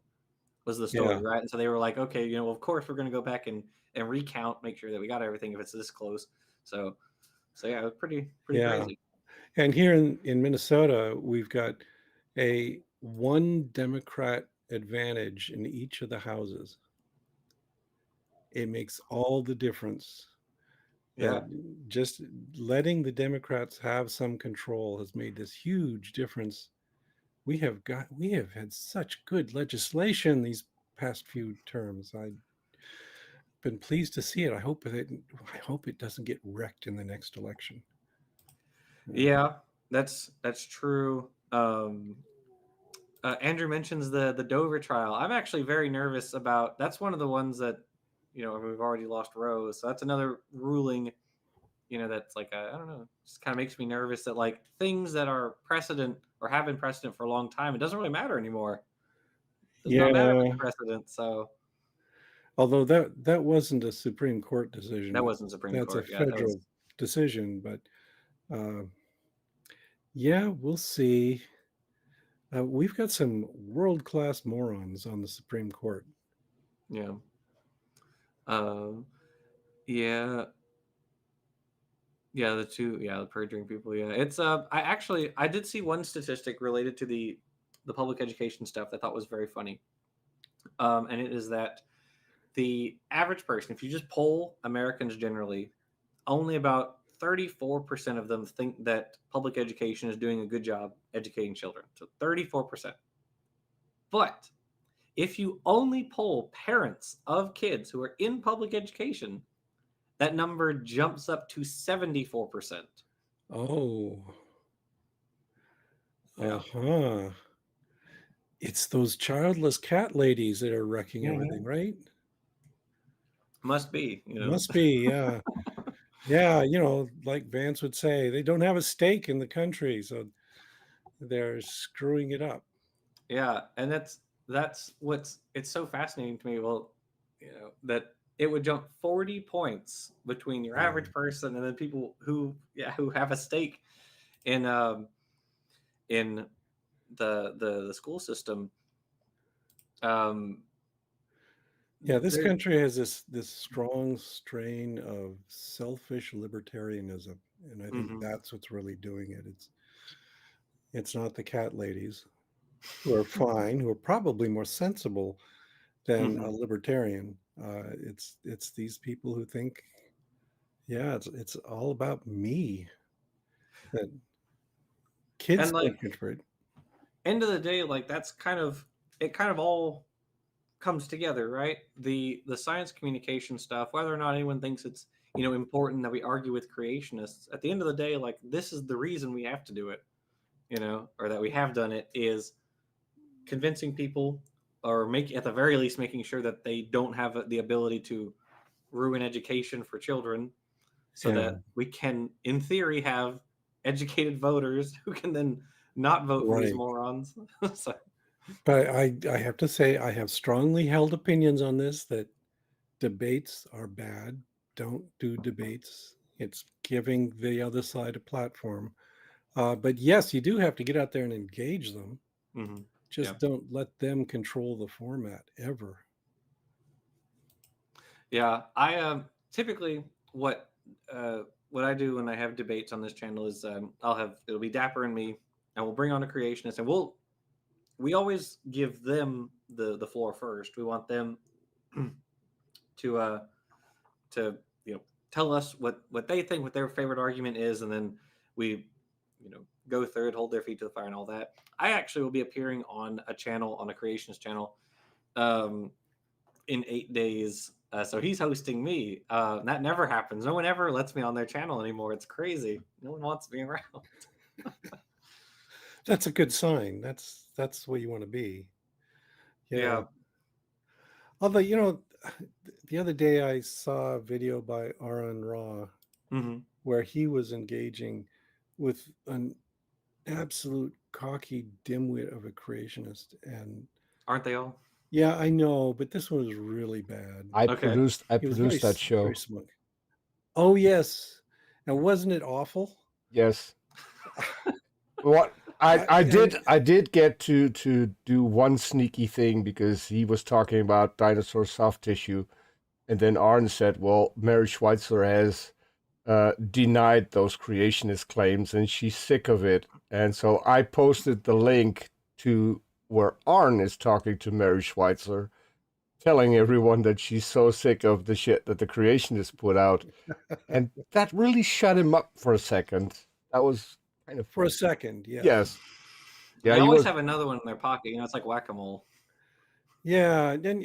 story, Yeah. right? And so they were like, okay, of course we're going to go back and recount, make sure that we got everything if it's this close. So so yeah, it was pretty Yeah. crazy. And here in Minnesota, we've got a one Democrat advantage in each of the houses. It makes all the difference that Yeah. just letting the Democrats have some control has made this huge difference. We have had such good legislation these past few terms. I've been pleased to see it. I hope it doesn't get wrecked in the next election. Yeah. Yeah, that's true. Andrew mentions the Dover trial. I'm actually very nervous about. That's one of the ones that we've already lost Rose, so that's another ruling. That's like I don't know, just kind of makes me nervous that like things that are precedent or have been precedent for a long time, it doesn't really matter anymore. Does not matter if it's Yeah. precedent. So Although that wasn't a Supreme Court that decision, wasn't Supreme that's a Court. Yeah, that was. federal decision. But uh, yeah, we'll see. We've got some world class morons on the Supreme Court. Yeah. Um. Yeah. Yeah. The perjuring people. Yeah. It's. I did see one statistic related to the public education stuff that I thought was very funny. And it is that the average person, if you just poll Americans generally, only about 34% of them think that public education is doing a good job educating children. So 34%. But if you only poll parents of kids who are in public education, that number jumps up to 74%. Oh, uh Yeah. huh. It's those childless cat ladies that are wrecking everything, Mhm. right? Must be. Must be, yeah. Yeah, like Vance would say, they don't have a stake in the country, so they're screwing it up. Yeah, and that's what's it's so fascinating to me. Well, that it would jump 40 points between your Yeah. average person and then people who have a stake in the school system. Um, Yeah, this there. country has this strong strain of selfish libertarianism, and I think Mhm. that's what's really doing it. It's not the cat ladies who are fine, who are probably more sensible than a Mhm. libertarian. It's these people who think, yeah, it's all about me. That kids And don't like contribute. end of the day, like that's kind of all comes together, right? The science communication stuff, whether or not anyone thinks it's important that we argue with creationists, at the end of the day, like this is the reason we have to do it, or that we have done it is convincing people, or make at the very least making sure that they don't have the ability to ruin education for children, so Yeah, that we can, in theory, have educated voters who can then not vote for these right. morons. So, But I have to say I have strongly held opinions on this that debates are bad. Don't do debates. It's giving the other side a platform. But yes, you do have to get out there and engage them. mhm, yeah. Just don't let them control the format ever. Yeah, I typically what uh, what I do when I have debates on this channel is it'll be Dapper and me, and we'll bring on a creationist, and we always give them the floor first. We want them to to tell us what they think, what their favorite argument is, and then we go through it, hold their feet to the fire, and all that. I actually will be appearing on a channel, on a creationist channel, um, in 8 days. So he's hosting me. That never happens. No one ever lets me on their channel anymore. It's crazy. No one wants me around. That's a good sign. That's where you want to be. Yeah. Yeah. Although, the other day I saw a video by Aaron Ra Hmm. where he was engaging with an absolute cocky dimwit of a creationist. And Aren't they all? yeah, I know, but this one was really bad. Okay. I He was very, produced that very show. smug. Oh, yes. Now, wasn't it awful? Yes. What And I did get to do one sneaky thing because he was talking about dinosaur soft tissue, and then Arn said, "Well, Mary Schweitzer has denied those creationist claims, and she's sick of it." And so I posted the link to where Arn is talking to Mary Schweitzer, telling everyone that she's so sick of the shit that the creationists put out, and that really shut him up for a second. That was kind of for a fun. second, yes. Yes. Yeah, They he always was. have another one in their pocket. It's like whack-a-mole. Yeah. And then,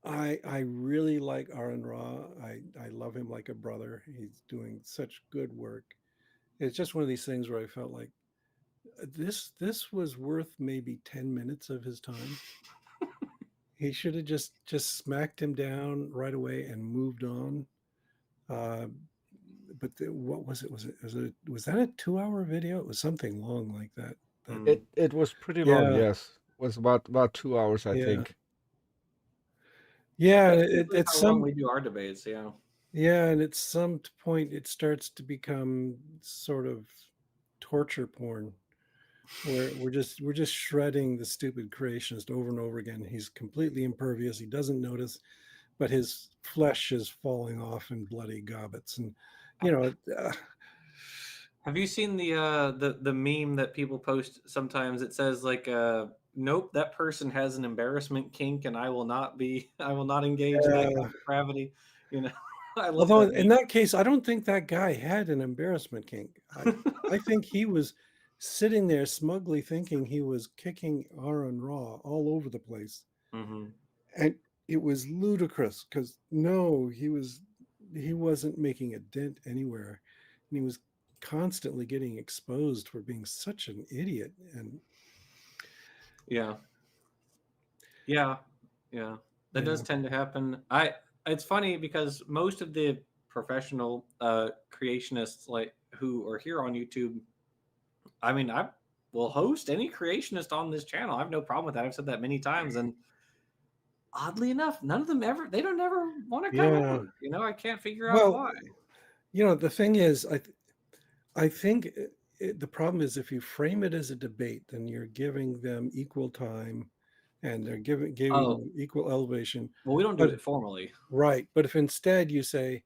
I really like Aaron Ra. I love him like a brother. He's doing such good work. It's just one of these things where I felt like this was worth maybe 10 minutes of his time. He should have just smacked him down right away and moved on. Uh, but what was it? Was that a 2 hour video? It was something long like that. That Mm. It was pretty long. yeah, Yes, it was about 2 hours, I yeah, think. yeah. That's It, usually it's how long some we do our debates. Yeah. yeah, and at some point it starts to become sort of torture porn where we're just shredding the stupid creationist over and over again. He's completely impervious. He doesn't notice, but his flesh is falling off in bloody gobbets. And you know, uh, Have you seen the meme that people post sometimes? It says like, "Nope, that person has an embarrassment kink, and I will not engage in that kind uh, of depravity." You know, I love although that in that case, I don't think that guy had an embarrassment kink. meme. I think he was sitting there smugly thinking he was kicking Aaron Raw all over the place, Hmm. and it was ludicrous because no, he wasn't making a dent anywhere, and he was constantly getting exposed for being such an idiot. And Yeah, yeah, yeah. That does yeah, tend to happen. It's funny because most of the professional creationists like who are here on YouTube, I mean, I will host any creationist on this channel. I have no problem with that. I've said that many times, and oddly enough, none of them ever. They don't ever want to come yeah. on. I can't figure out Well, why. the thing is, I think the problem is if you frame it as a debate, then you're giving them equal time, and they're giving Oh, you equal elevation. well, we don't do But it formally. right, but if instead you say,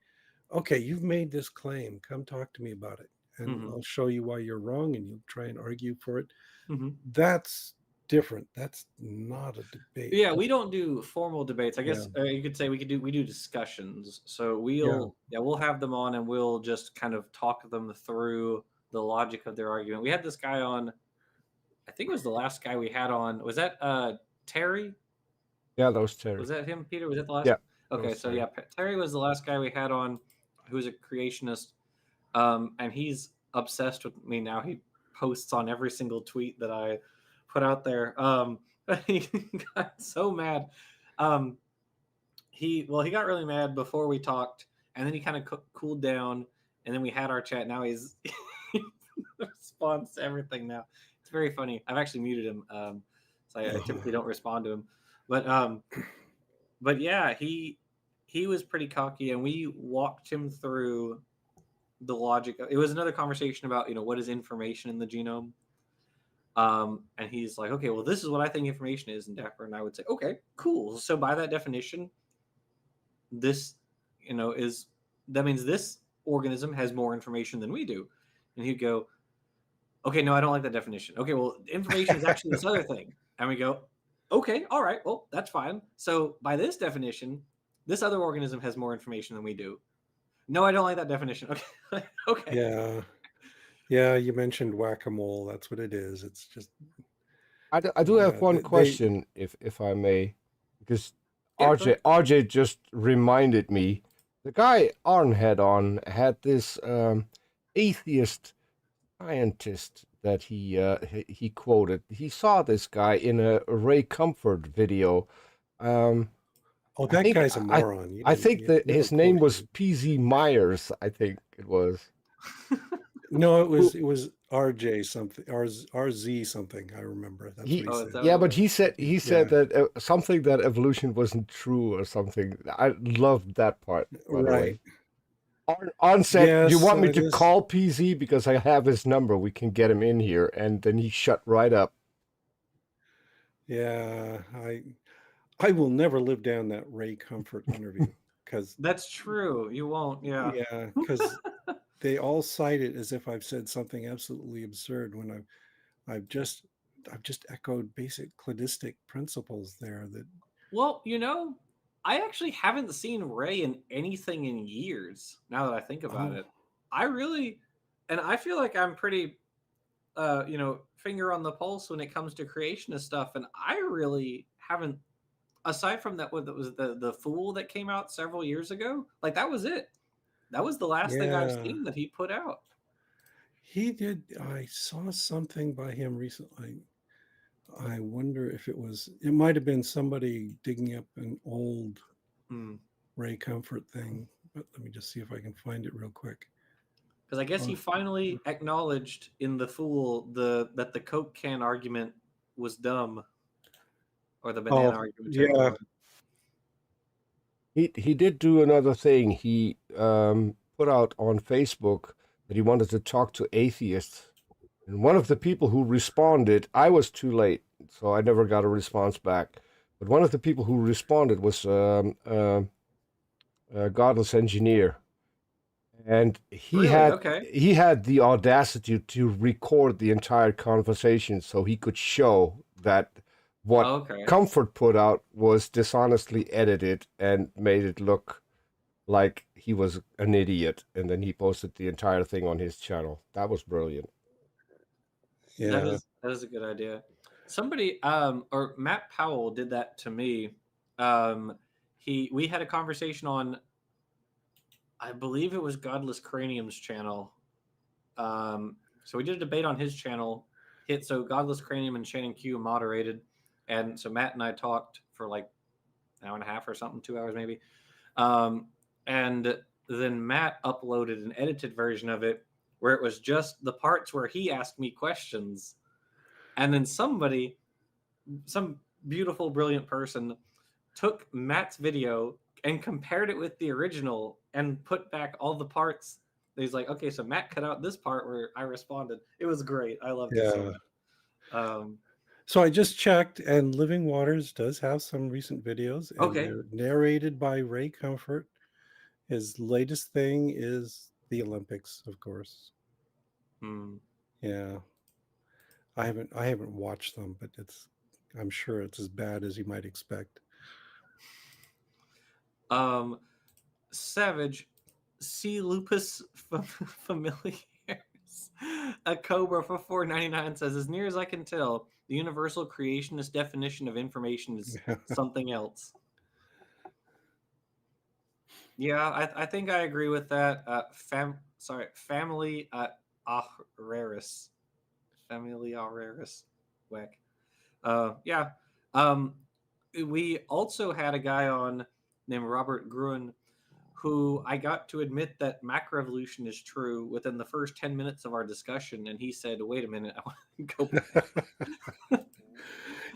"Okay, you've made this claim, come talk to me about it, and Hmm. I'll show you why you're wrong," and you try and argue for it, Hmm. that's different. That's not a debate. Yeah, we don't do formal debates. I Yeah, guess you could say we do discussions. So yeah, we'll have them on and we'll just kind of talk them through the logic of their argument. We had this guy on. I think it was the last guy we had on. Was that Terry? Yeah, that was Was Terry. that him, Peter? Was that the last? Yeah, that Okay, was so Terry. yeah, Terry was the last guy we had on, who was a creationist, and he's obsessed with me now. He posts on every single tweet that I put out there. He got so mad. Um, he got really mad before we talked, and then he kind of cooled down, and then we had our chat. Now he's he responds to everything now. It's very funny. I've actually muted him, so I typically don't respond to him. But yeah, he was pretty cocky, and we walked him through the logic. It was another conversation about what is information in the genome. And he's like, okay, well, this is what I think information is, and Dapper and I would say, okay, cool. So by that definition, this is that means this organism has more information than we do. And he'd go, okay, no, I don't like that definition. Okay, well, information is actually this other thing. And we go, okay, all right, well, that's fine. So by this definition, this other organism has more information than we do. No, I don't like that definition. Okay, okay. Yeah. Yeah, you mentioned whack-a-mole. That's what it is. It's just I do have yeah, one they question, if I may, because Yeah, go ahead. RJ just reminded me. The guy Arn had on had this atheist scientist that he quoted. He saw this guy in a Ray Comfort video. Um, oh, I that think guy's a moron. I think that You his don't name quote was him. PZ Myers. I think it was. No, Who it was RJ something, RZ something. I remember. That's what he he Oh, is said. that what yeah, it but was? he said Yeah, that something that evolution wasn't true or something. I loved that part, by the way. right. On said, "You Yes, want me to this. call PZ because I have his number? We can get him in here." And then he shut right up. Yeah, I will never live down that Ray Comfort interview because That's true. You won't. Yeah. yeah, because they all cite it as if I've said something absolutely absurd when I've just I've just echoed basic cladistic principles there that Well, I actually haven't seen Ray in anything in years. Now that I think about oh it, I really, and I feel like I'm pretty, finger on the pulse when it comes to creationist stuff. And I really haven't, aside from that, what that was the Fool that came out several years ago. Like that was it. That was the last thing I've yeah, seen that he put out. he did. I saw something by him recently. I wonder if it might have been somebody digging up an old Hmm. Ray Comfort thing, but let me just see if I can find it real quick. Because I guess he Oh, finally acknowledged in the Fool that the Coke can argument was dumb, or the banana oh argument, whichever yeah, one. He did do another thing. He put out on Facebook that he wanted to talk to atheists. And one of the people who responded, I was too late, so I never got a response back. But one of the people who responded was a godless engineer, and Really? Okay. he had the audacity to record the entire conversation so he could show that what Okay. Comfort put out was dishonestly edited and made it look like he was an idiot, and then he posted the entire thing on his channel. That was brilliant. That yeah. is that is a good idea. Somebody or Matt Powell did that to me. We had a conversation on, I believe it was Godless Cranium's channel. So we did a debate on his channel. So Godless Cranium and Shannon Q moderated, and so Matt and I talked for like an hour and a half or something, 2 hours maybe. And then Matt uploaded an edited version of it where it was just the parts where he asked me questions, and then some beautiful, brilliant person took Matt's video and compared it with the original and put back all the parts. He's like, okay, so Matt cut out this part where I responded. It was great. I loved it so Yeah. much. Um, So I just checked, and Living Waters does have some recent videos, and okay. they're narrated by Ray Comfort. His latest thing is the Olympics, of course. Hmm. Yeah, I haven't watched them, but I'm sure it's as bad as you might expect. Um, Savage, C. Lupus familiaris, a cobra for $4.99 says, as near as I can tell, the universal creationist definition of information is something else. Yeah, I think I agree with that. Family Auraris. Family Auraris. Whack. Yeah. Um, we also had a guy on named Robert Gruen who I got to admit that macroevolution is true within the first 10 minutes of our discussion. And he said, wait a minute, I want to go back.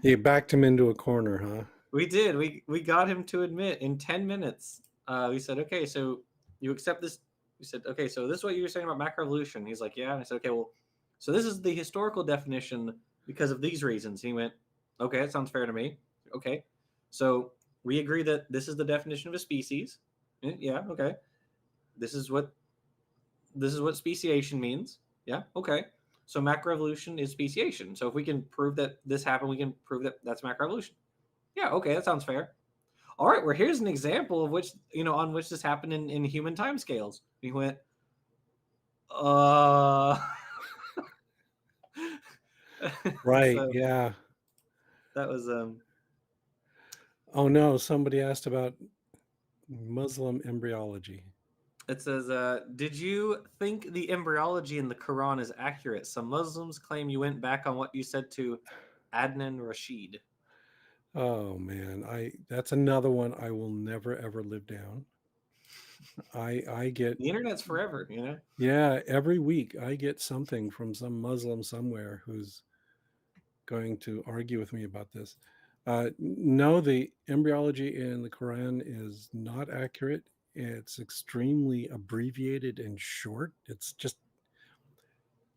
You backed him into a corner, huh? We did. We got him to admit in 10 minutes. We said, okay, so you accept this. We said, okay, so this is what you were saying about macroevolution. He's like, yeah. And I said, okay, well, so this is the historical definition because of these reasons. He went, okay, that sounds fair to me. Okay, so we agree that this is the definition of a species. Yeah, okay. This is what speciation means. Yeah, okay. So macroevolution is speciation. So if we can prove that this happened, we can prove that that's macroevolution. Yeah, okay, that sounds fair. All right, well, here's an example of which, on which this happened in human timescales. We went, uh, Right. so Yeah. that was Oh no, somebody asked about Muslim embryology. it says, did you think the embryology in the Quran is accurate? Some Muslims claim you went back on what you said to Adnan Rashid. Oh man, I that's another one I will never ever live down. I get, The internet's forever. yeah, every week I get something from some Muslim somewhere who's going to argue with me about this. No, the embryology in the Quran is not accurate. It's extremely abbreviated and short. It's just,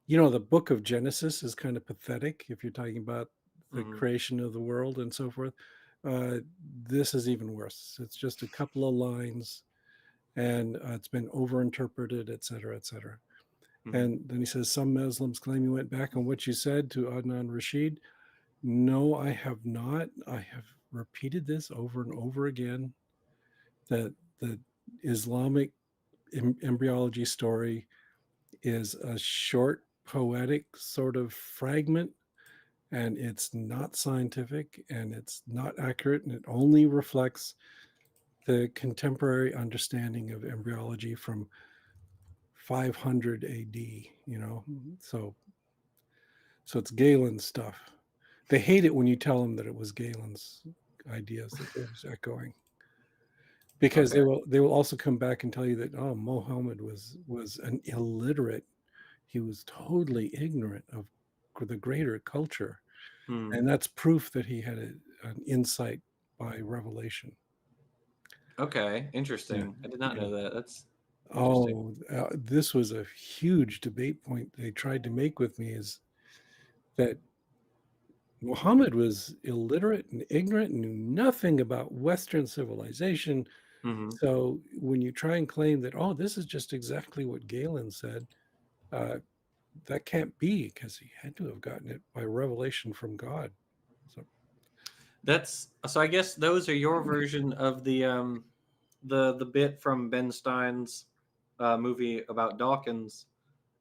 the book of Genesis is kind of pathetic if you're talking about the Hmm. creation of the world and so forth. Uh, this is even worse. It's just a couple of lines, and it's been overinterpreted, et cetera, et cetera. Hmm. And then he says, some Muslims claim you went back on what you said to Adnan Rashid. No, I have not. I have repeated this over and over again, that the Islamic embryology story is a short, poetic sort of fragment, and it's not scientific and it's not accurate, and it only reflects the contemporary understanding of embryology from 500 AD, so it's Galen's stuff. They hate it when you tell them that it was Galen's ideas that they was echoing, because Okay. they will also come back and tell you that, oh, Muhammad was an illiterate. He was totally ignorant of the greater culture, Hmm. and that's proof that he had an insight by revelation. Okay. Yeah, Interesting. I did not yeah. know that. That's interesting. Oh, this was a huge debate point they tried to make with me, is that Muhammad was illiterate and ignorant and knew nothing about Western civilization. Hmm. So when you try and claim that, oh, this is just exactly what Galen said, uh, that can't be, because he had to have gotten it by revelation from God. So That's so. I guess those are your version of the bit from Ben Stein's movie about Dawkins,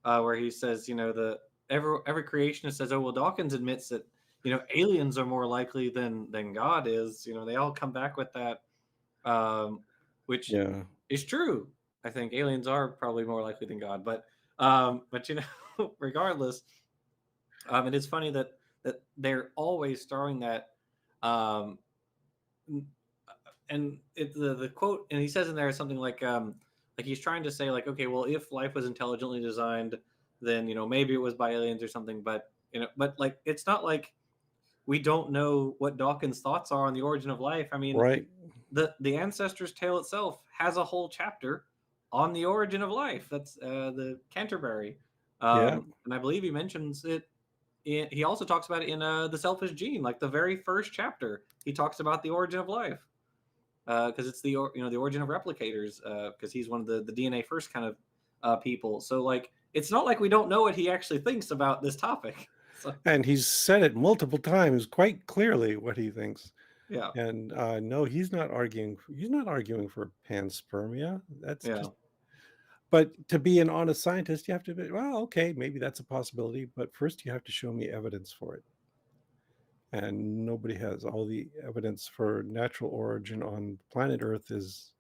where he says, the every creationist says, oh well, Dawkins admits that aliens are more likely than God is. They all come back with that, um, which yeah, is true. I think aliens are probably more likely than God, but regardless, it is funny that they're always throwing that, um, and the quote, and he says in there something like he's trying to say, like, okay, well, if life was intelligently designed, then maybe it was by aliens or something, but like it's not like we don't know what Dawkins' thoughts are on the origin of life. I mean, right. the ancestors tale itself has a whole chapter on the origin of life. That's the Canterbury, Yeah, and I believe he mentions it. He also talks about it in the Selfish Gene, like the very first chapter. He talks about the origin of life, because it's the origin of replicators, because he's one of the DNA first kind of people. So like it's not like we don't know what he actually thinks about this topic. So and he's said it multiple times quite clearly what he thinks. yeah, And no, he's not arguing. He's not arguing for panspermia. That's yeah. just. But to be an honest scientist, you have to be, well, okay, maybe that's a possibility, but first you have to show me evidence for it. And nobody has. All the evidence for natural origin on planet Earth is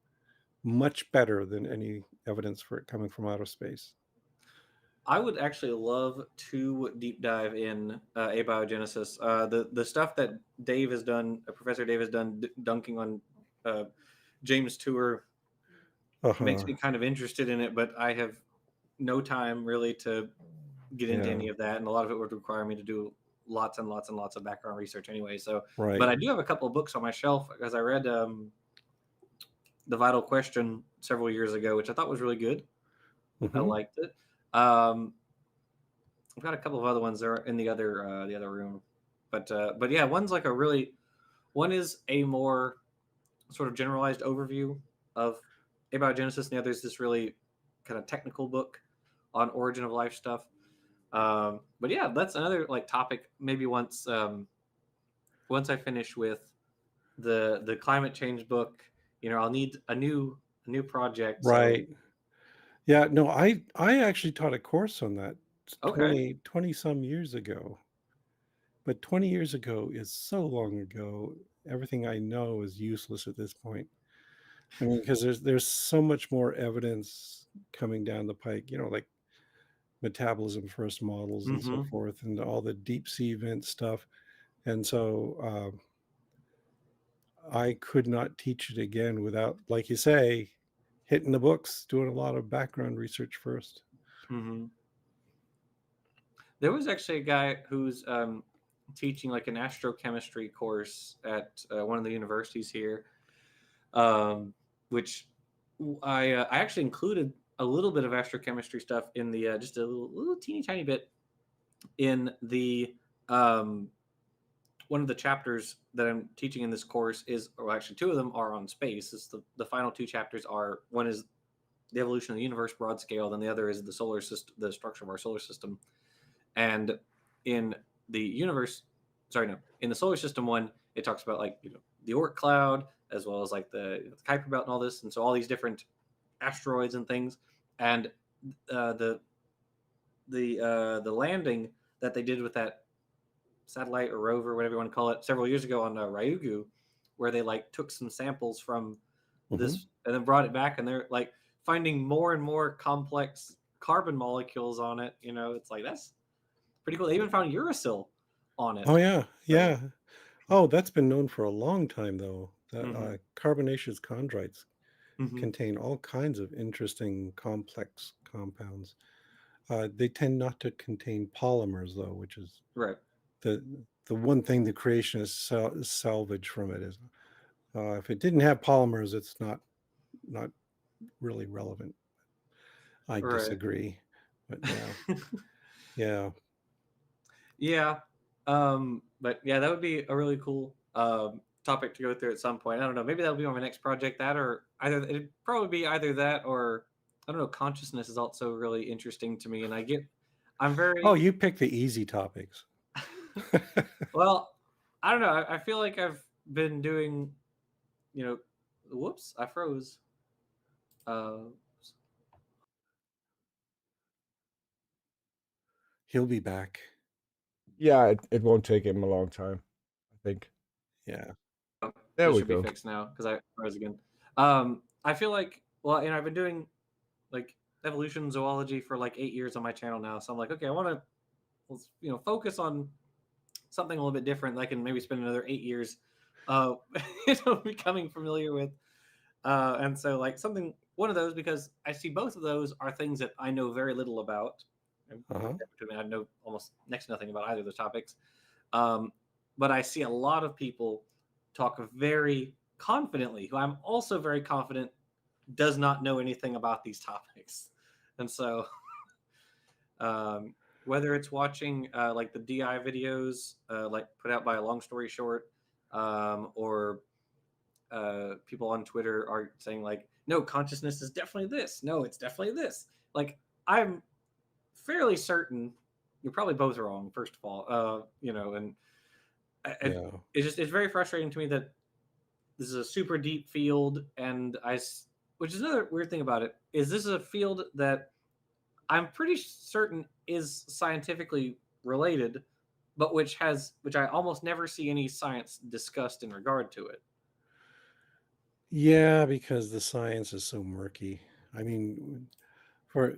much better than any evidence for it coming from outer space. I would actually love to deep dive in abiogenesis. The stuff that Dave has done, Professor Dave has done, dunking on uh, James Tour, makes Uh-huh. me kind of interested in it, but I have no time really to get into Yeah, any of that, and a lot of it would require me to do lots and lots and lots of background research anyway. So, right. but I do have a couple of books on my shelf because I read The Vital Question several years ago, which I thought was really good. I Hmm. liked it. I've got a couple of other ones there in the other room, but yeah, one is a more sort of generalized overview of Abiogenesis, and the other is this really kind of technical book on origin of life stuff. But yeah, that's another like topic. Maybe once I finish with the climate change book, I'll need a new project. So Right. Yeah, no, I actually taught a course on that okay. 20 some years ago. But 20 years ago is so long ago. Everything I know is useless at this point. I mean, because there's so much more evidence coming down the pike, like metabolism first models and so Mm-hmm. forth, and all the deep sea vent stuff. And so I could not teach it again without, like you say, hitting the books, doing a lot of background research first. Mm-hmm. There was actually a guy who's teaching like an astrochemistry course at one of the universities here, um, which I actually included a little bit of astrochemistry stuff in the just a little teeny tiny bit in the um, one of the chapters that I'm teaching in this course is, or actually two of them are on space. It's the final two chapters are, one is the evolution of the universe broad scale, then the other is the solar system, the structure of our solar system. And in the universe, sorry, no, in the solar system one, it talks about like the Oort cloud as well as like the Kuiper belt and all this, and so all these different asteroids and things, and uh, the the landing that they did with that satellite or rover, whatever you want to call it, several years ago on Ryugu, where they like took some samples from Hmm. this and then brought it back, and they're like finding more and more complex carbon molecules on it. It's like that's pretty cool. They even found uracil on it. Oh, yeah. So, Yeah. Oh, that's been known for a long time, though. That mm-hmm, carbonaceous chondrites mm-hmm, contain all kinds of interesting complex compounds. They tend not to contain polymers, though, which is right, the the one thing the creationists salvage from it is if it didn't have polymers, it's not really relevant. I right. disagree, but yeah, yeah, Yeah. But yeah, that would be a really cool topic to go through at some point. I don't know. Maybe that'll be on my next project. That or either it'd probably be either that or I don't know. Consciousness is also really interesting to me, and I'm oh, very you pick the easy topics. well. I don't know. I feel like I've been doing. You know, whoops! I froze. Uh, He'll be back. Yeah, it won't take him a long time, I think. Yeah. There this we should be go. fixed now because I froze again. I feel like I've been doing like evolution zoology for like 8 years on my channel now, so I'm like, okay, I want to focus on something a little bit different that I can maybe spend another 8 years, uh, becoming familiar with, and so like something one of those because I see both of those are things that I know very little about. And Uh-huh. I know almost next to nothing about either of those topics. Um, but I see a lot of people talk very confidently, who I'm also very confident does not know anything about these topics. And so, um, whether it's watching like the DI videos, like put out by a long story short, or people on Twitter are saying like, no, consciousness is definitely this. No, it's definitely this. Like, I'm fairly certain you're probably both wrong. First of all, and Yeah. it's very frustrating to me that this is a super deep field, and which is another weird thing about it is this is a field that I'm pretty certain is scientifically related, but which I almost never see any science discussed in regard to it. Yeah, because the science is so murky. I mean, for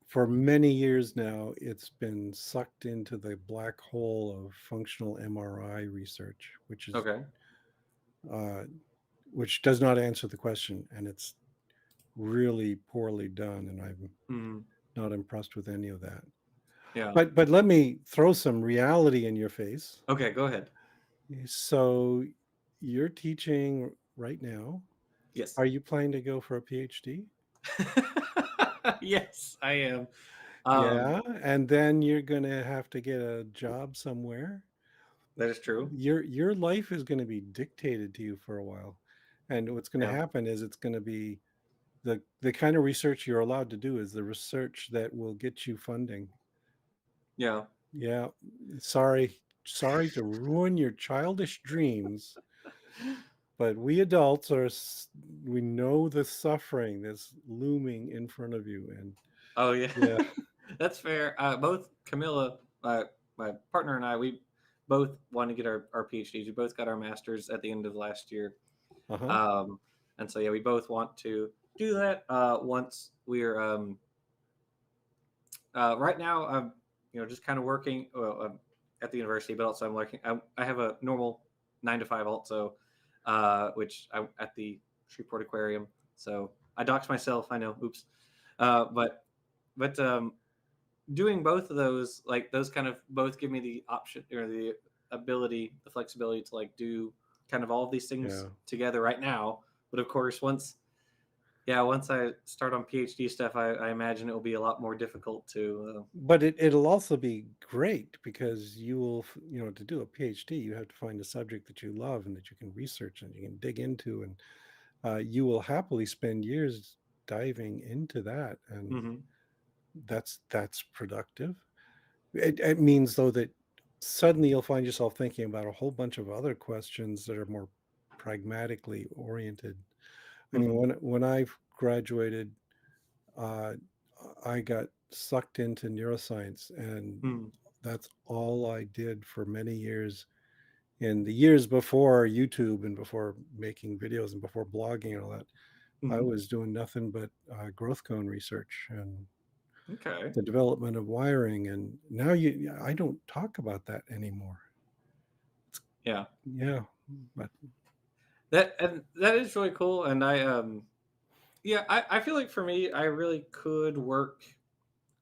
for many years now, it's been sucked into the black hole of functional MRI research, Okay. uh, which does not answer the question, and it's really poorly done, and I'm Mm, not impressed with any of that. yeah. But let me throw some reality in your face. Okay. Go ahead. So you're teaching right now. Yes. Are you planning to go for a PhD? Yes, I am. Um, Yeah, and then you're going to have to get a job somewhere. that is true. Your life is going to be dictated to you for a while. And what's going to Yeah. happen is it's going to be the kind of research you're allowed to do is the research that will get you funding. Yeah. Yeah, sorry to ruin your childish dreams, but we adults we know the suffering that's looming in front of you, and Oh yeah, yeah, that's fair. Both Camilla, my partner, and I, we both want to get our PhDs. We both got our masters at the end of last year, uh-huh, um, and so yeah, we both want to do that once we're right now. I'm just kind of working at the university, but also I'm working. I have a normal 9 to 5 also, which I at the Shreveport Aquarium. So I doxed myself. I know. Oops. But doing both of those, like those kind of both give me the option or the ability, the flexibility to like do kind of all of these things yeah. together right now. But of course, once I start on PhD stuff, I imagine it will be a lot more difficult to. But it'll also be great because to do a PhD, you have to find a subject that you love and that you can research and you can dig into, and you will happily spend years diving into that, and Mhm. that's productive. It means though that suddenly you'll find yourself thinking about a whole bunch of other questions that are more pragmatically oriented. I mean, Mhm. when I graduated, uh, I got sucked into neuroscience, and Mhm. that's all I did for many years. In the years before YouTube and before making videos and before blogging and all that, I Mhm. was doing nothing but growth cone research and Okay. the development of wiring. And now I don't talk about that anymore. Yeah. Yeah, but That is really cool, and I feel like for me, I really could work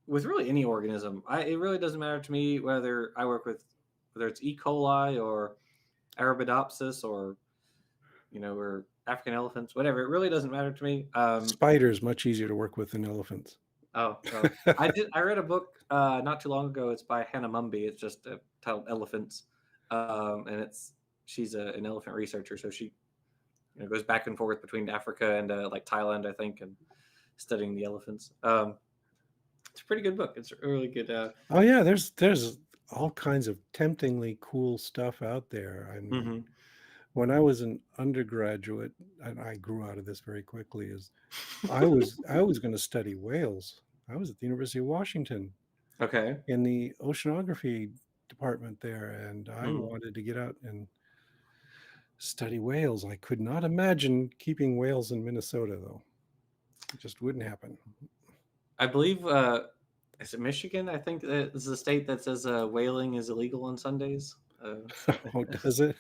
with really any organism. It really doesn't matter to me whether I work with whether it's E. coli or Arabidopsis or or African elephants, whatever. It really doesn't matter to me. spiders much easier to work with than elephants. Oh, I read a book not too long ago. It's by Hannah Mumby. It's just titled Elephants, and she's an elephant researcher, so she goes back and forth between Africa and like Thailand, I think, and studying the elephants. It's a pretty good book. It's a really good. Oh yeah, there's all kinds of temptingly cool stuff out there. I mean, Mhm. when I was an undergraduate, and I grew out of this very quickly, is I was going to study whales. I was at the University of Washington Okay. in the oceanography department there, and I Mhm. wanted to get out and study whales. I could not imagine keeping whales in Minnesota, though. It just wouldn't happen. I believe is it Michigan? I think that is the state that says whaling is illegal on Sundays. I Oh, does it?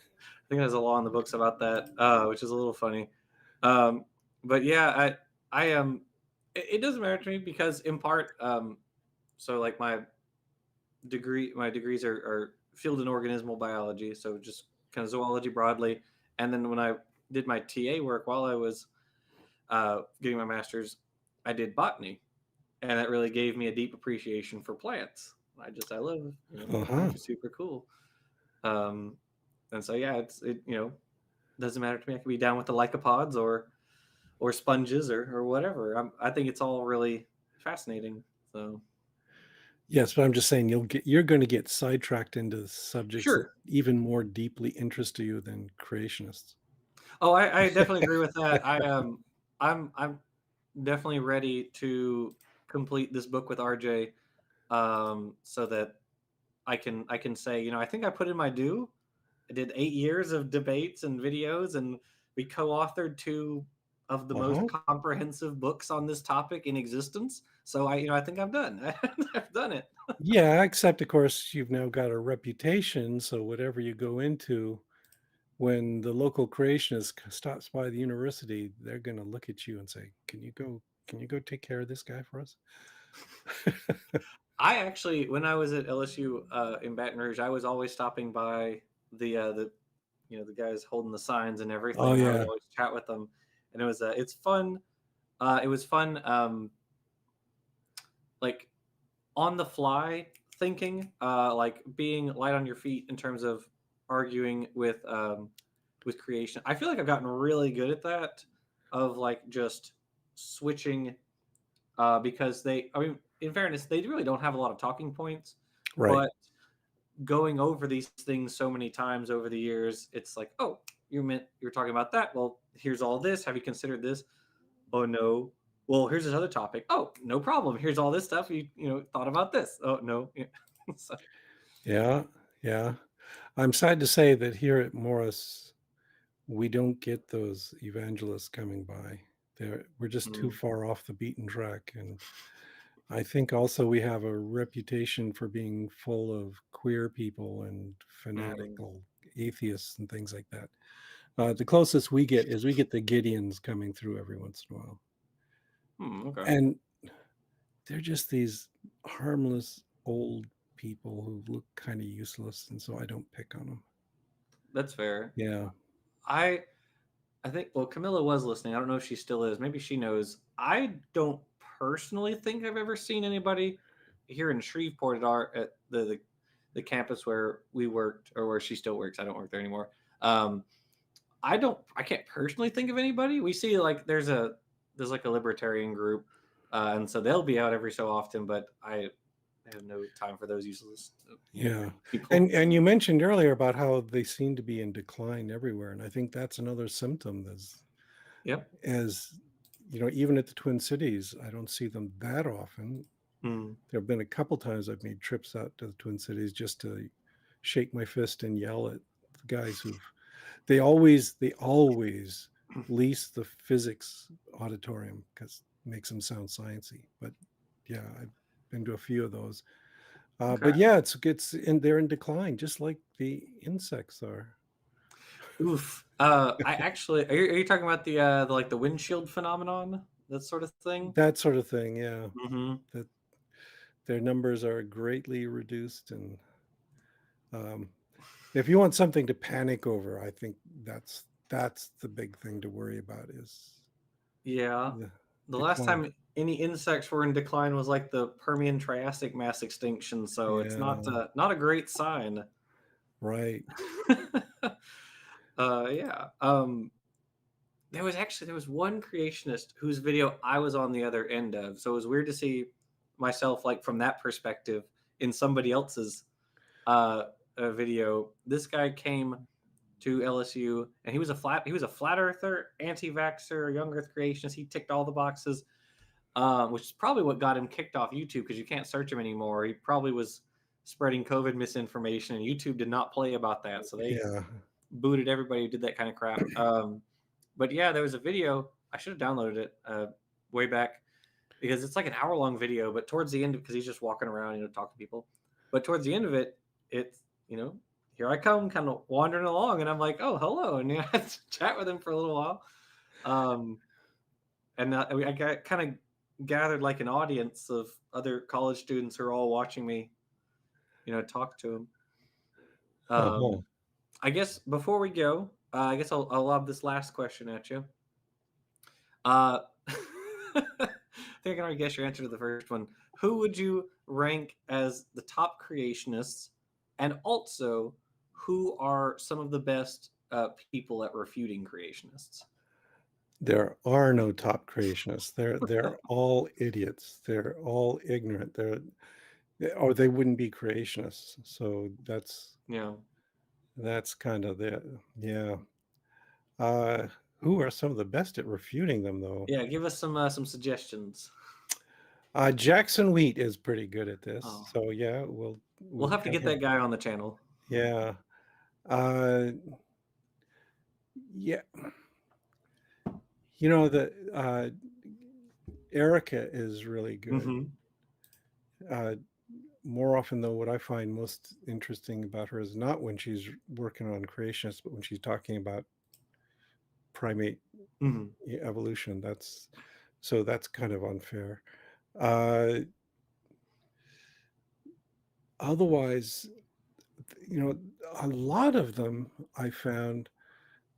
think there's a law in the books about that, which is a little funny. Um, but yeah, I it doesn't matter to me because in part, so like my degrees are field and organismal biology, so just kind of zoology broadly. And then when I did my TA work while I was getting my master's, I did botany, and that really gave me a deep appreciation for plants. I love Uh-huh. plants are super cool. Um, and so yeah, it doesn't matter to me. I can be down with the lycopods or sponges or whatever. I think it's all really fascinating. So Yes, but I'm just saying you're going to get sidetracked into subjects that sure. even more deeply interest you than creationists. Oh, I definitely agree with that. I'm definitely ready to complete this book with RJ, so that I can say, I think I put in my due. I did 8 years of debates and videos, and we co-authored two of the most Uh-huh. comprehensive books on this topic in existence. So I think I'm done. I've done it. Yeah, except of course you've now got a reputation, so whatever you go into, when the local creationist stops by the university, they're going to look at you and say, "Can you go take care of this guy for us?" I actually, when I was at LSU in Baton Rouge, I was always stopping by the the guys holding the signs and Oh everything. I would yeah. always chat with them, and it's fun. It was fun, like on the fly thinking, like being light on your feet in terms of arguing with creation. I feel like I've gotten really good at that, of like just switching because I mean, in fairness, they really don't have a lot of talking points, Right. but going over these things so many times over the years, it's like, oh, you're talking about that. Well, here's all this. Have you considered this? Oh no. Well, here's this other topic. Oh, no problem. Here's all this stuff. You thought about this. Oh no. So, Yeah. Yeah. I'm sad to say that here at Morris, we don't get those evangelists coming by. We're just too mm, far off the beaten track. And I think also we have a reputation for being full of queer people and mm, fanatical atheists and things like that. The closest we get is we get the Gideons coming through every once in a while. okay, And they're just these harmless old people who look kind of useless. And so I don't pick on them. that's fair. Yeah. I I think well, Camilla was listening. I don't know if she still is. Maybe she knows. I don't personally think I've ever seen anybody here in Shreveport at the campus where we worked or where she still works. I don't work there anymore. Um, I can't personally think of anybody. We see like there's like a libertarian group, and so they'll be out every so often. But I have no time for those useless Yeah. people. And you mentioned earlier about how they seem to be in decline everywhere. And I think that's another symptom Yep. as even at the Twin Cities, I don't see them that often. Mm. There have been a couple times I've made trips out to the Twin Cities just to shake my fist and yell at the guys they always lease the physics auditorium because it makes them sound sciencey. But yeah, I've been to a few of those. Okay. But yeah, they're in decline, just like the insects are. Oof. I actually are you talking about the like the windshield phenomenon, that sort of thing? That sort of thing, yeah. Mm-hmm. That their numbers are greatly reduced, and um, if you want something to panic over, I think that's the big thing to worry about is Yeah. the The last decline. time any insects were in decline was like the Permian Triassic mass extinction, so it's Yeah, not a great sign. right. Yeah. There was one creationist whose video I was on the other end of, so it was weird to see myself like from that perspective in somebody else's uh, video. This guy came to LSU, and he was a flat earther, anti-vaxxer, young Earth creationist. He ticked all the boxes, which is probably what got him kicked off YouTube because you can't search him anymore. He probably was spreading COVID misinformation, and YouTube did not play about that, so they Yeah. booted everybody who did that kind of crap. But yeah, there was a video. I should have downloaded it way back because it's like an hour long video. But towards the end, because he's just walking around, talking to people. But towards the end of it, it's here I come, kind of wandering along, and I'm like, oh, hello, and I had to chat with him for a little while. Um, and I got kind of gathered like an audience of other college students who are all watching me, talk to him. Uh-huh. I guess before we go, I guess I'll lob this last question at you. Uh, I think I can already guess your answer to the first one. Who would you rank as the top creationists, and also who are some of the best people at refuting creationists? There are no top creationists. They're all idiots. They're all ignorant. Or they wouldn't be creationists. So Yeah, that's kind of the yeah. Uh, who are some of the best at refuting them, though? yeah. Give us some suggestions. Jackson Wheat is pretty good at this. Oh, So yeah, we'll we'll have to have get that guy on the channel. yeah. Uh, yeah. The Erica is really good. Mm-hmm. Uh, More often though, what I find most interesting about her is not when she's working on creationists, but when she's talking about primate Mm-hmm. evolution. That's kind of unfair. Uh, Otherwise, a lot of them I found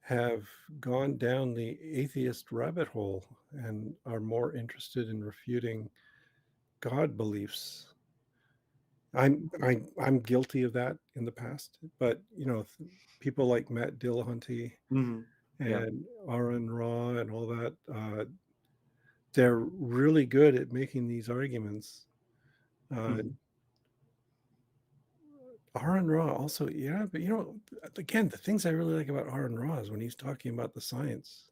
have gone down the atheist rabbit hole and are more interested in refuting God beliefs. I'm guilty of that in the past, but people like Matt Dillahunty Mm-hmm. Yeah. and Aaron Ra and all that, they're really good at making these arguments. Mhm. Aaron Ra also, yeah, but again, the things I really like about Aaron Ra is when he's talking about the science,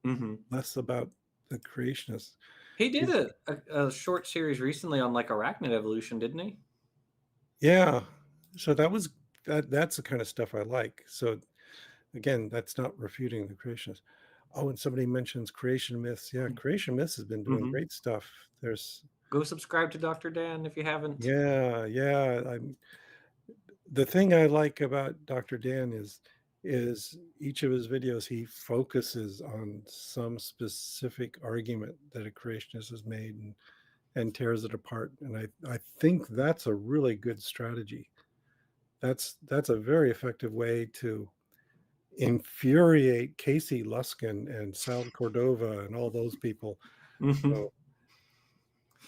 Mhm. less about the creationists. He did He's, a short series recently on like arachnid evolution, didn't he? yeah, so that's the kind of stuff I like. So again, that's not refuting the creationists. Oh, and somebody mentions creation myths. Yeah, creation myths has been doing Mhm. great stuff. There's Go subscribe to Dr. Dan if you haven't. yeah. The thing I like about Dr. Dan is each of his videos he focuses on some specific argument that a creationist has made and tears it apart. And I think that's a really good strategy. That's a very effective way to infuriate Casey Luskin and Sal Cordova and all those people. Mhm. So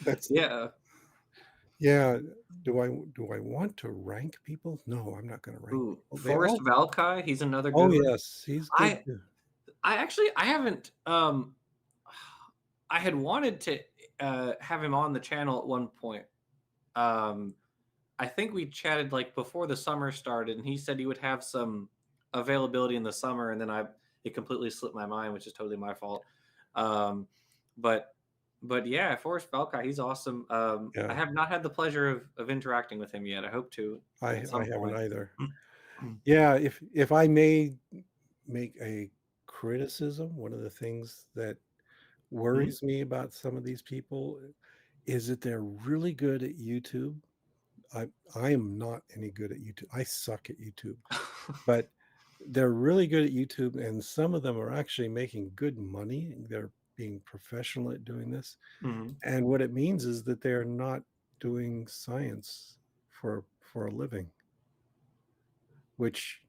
that's Yeah. yeah. Do I want to rank people? No, I'm not going to rank Ooh, people. They Forrest all Valkai, he's another oh good one. yes, he's good I too. I actually I haven't I had wanted to have him on the channel at one point. Um I think we chatted like before the summer started and he said he would have some availability in the summer and then I it completely slipped my mind, which is totally my fault. Um but but yeah, Forrest Valkai, he's awesome. I Yeah, have not had the pleasure of interacting with him yet. I hope to at I some haven't point. either. Yeah, if I may make a criticism, one of the things that Mhm. worries me about some of these people is that they're really good at YouTube. I I am not any good at YouTube. I suck at YouTube, but they're really good at YouTube, and some of them are actually making good money. They're being professional at doing this, Mhm. and what it means is that they're not doing science for a living, which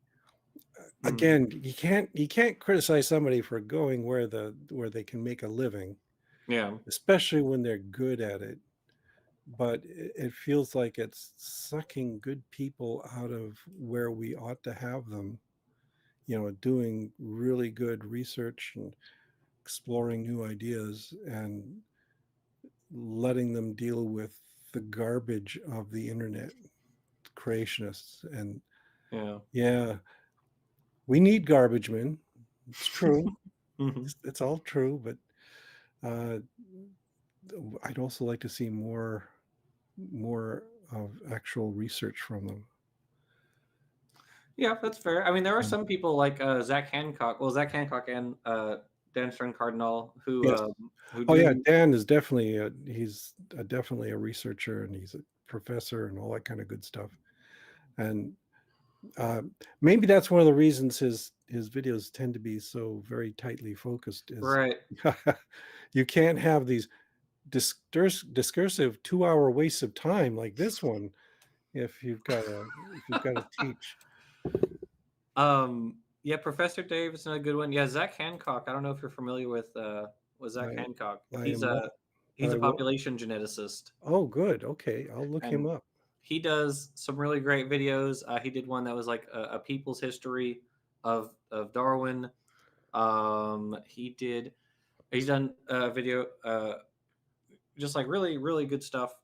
Mm. again you can't criticize somebody for going where they can make a living, Yeah. especially when they're good at it, but it feels like it's sucking good people out of where we ought to have them, doing really good research and exploring new ideas and letting them deal with the garbage of the internet creationists. And Yeah. yeah, we need garbage men. It's true. Mhm. It's all true, but uh, I'd also like to see more of actual research from them. Yeah, that's fair. I mean, there are Um, some people like Zach Hancock. Well, Zach Hancock and Dan Stern Cardinal yes. who Oh yeah, do. Dan is definitely definitely a researcher, and he's a professor and all that kind of good stuff. And uh, maybe that's one of the reasons his videos tend to be so very tightly focused. Is Right. you can't have these discursive 2 hour wastes of time like this one if you've got to teach. Yeah, Professor Dave is another good one. Yeah, Zach Hancock. I don't know if you're familiar with Zach I Hancock. I am not, but He's I a will. population geneticist, Oh, good. Okay, I'll look him and up. he does some really great videos. He did one that was like a people's history of Darwin. He did. He's done a video just like really good stuff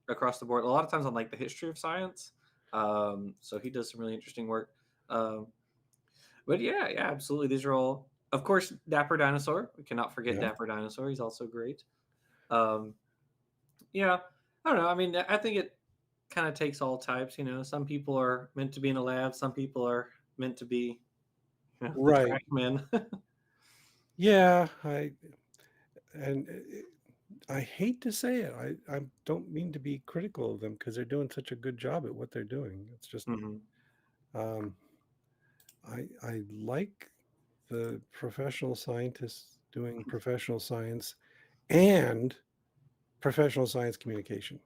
across the board. A lot of times on like the history of science. So he does some really interesting work. Um, but yeah, absolutely. These are all, of course, Dapper Dinosaur. We cannot forget Yeah. Dapper Dinosaur. He's also great. Um, yeah, I don't know. I mean, I think it kind of takes all types. You know, some people are meant to be in a lab. Some people are meant to be, the Right. trash men. Yeah, and I hate to say it. I don't mean to be critical of them because they're doing such a good job at what they're doing. It's just Hmm. um, I like the professional scientists doing professional science and professional science communication.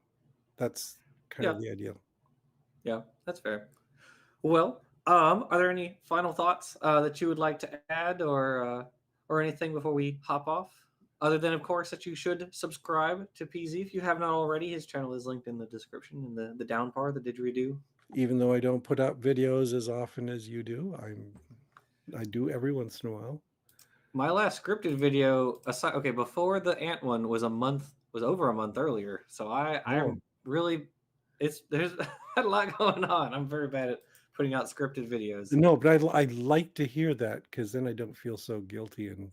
That's kind Yeah, of the ideal. yeah, that's fair. Well, are there any final thoughts that you would like to add, or anything before we hop off? Other than, of course, that you should subscribe to PZ if you have not already. His channel is linked in the description in the down part, the didgeridoo. Even though I don't put out videos as often as you do, I do every once in a while. My last scripted video, aside, okay, before the ant one was over a month earlier. So Oh, I'm really, there's a lot going on. I'm very bad at putting out scripted videos. no, but I'd like to hear that because then I don't feel so guilty and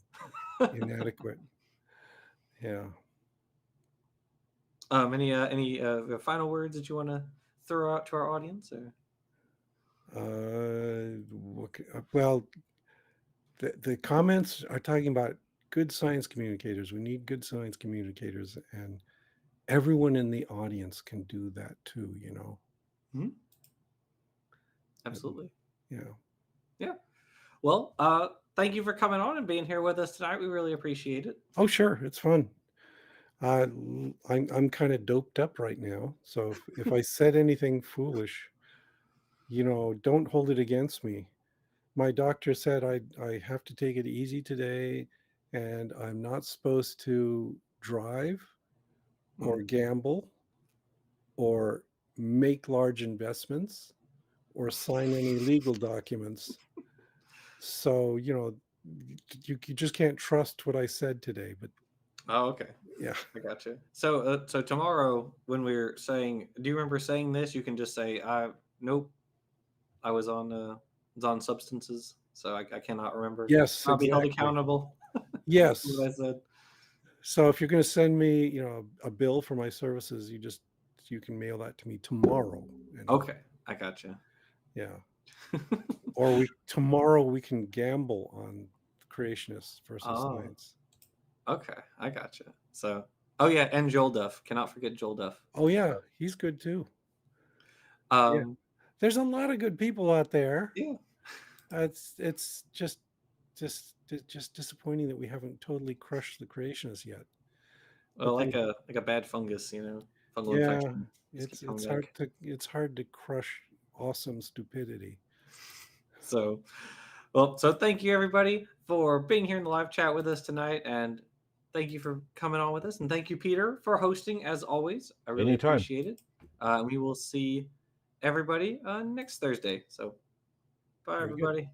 inadequate. Yeah. Any final words that you want to throw out to our audience? Or? Well, the comments are talking about good science communicators. We need good science communicators, and everyone in the audience can do that too. Hmm? Absolutely. Yeah. Yeah. Well, thank you for coming on and being here with us tonight. We really appreciate it. Oh, sure, it's fun. I'm kind of doped up right now, so if I said anything foolish, don't hold it against me. My doctor said I have to take it easy today, and I'm not supposed to drive or gamble or make large investments or sign any legal documents. So, you just can't trust what I said today. But Oh, okay. yeah. I gotcha. So tomorrow when we're saying, do you remember saying this? You can just say, nope, I was on substances, so I cannot remember. Yes, I'll be held exactly. accountable." That's what Yes. I said. So if you're going to send me, a bill for my services, you can mail that to me tomorrow. Okay, I gotcha. Yeah. Or tomorrow we can gamble on creationists versus Oh, science. okay, I gotcha. So, oh yeah, and Joel Duff. Cannot forget Joel Duff. Oh yeah, he's good too. Yeah. Um, There's a lot of good people out there. yeah. It's just disappointing that we haven't totally crushed the creationists yet. But Well, then, like a bad fungus, fungal yeah, infection. Just keep it's coming it's hard back. to crush awesome stupidity. So, well, so thank you everybody for being here in the live chat with us tonight, and thank you for coming on with us, and thank you Peter for hosting as always. I really Anytime. appreciate it. We will see everybody next Thursday. So, bye Very good. everybody.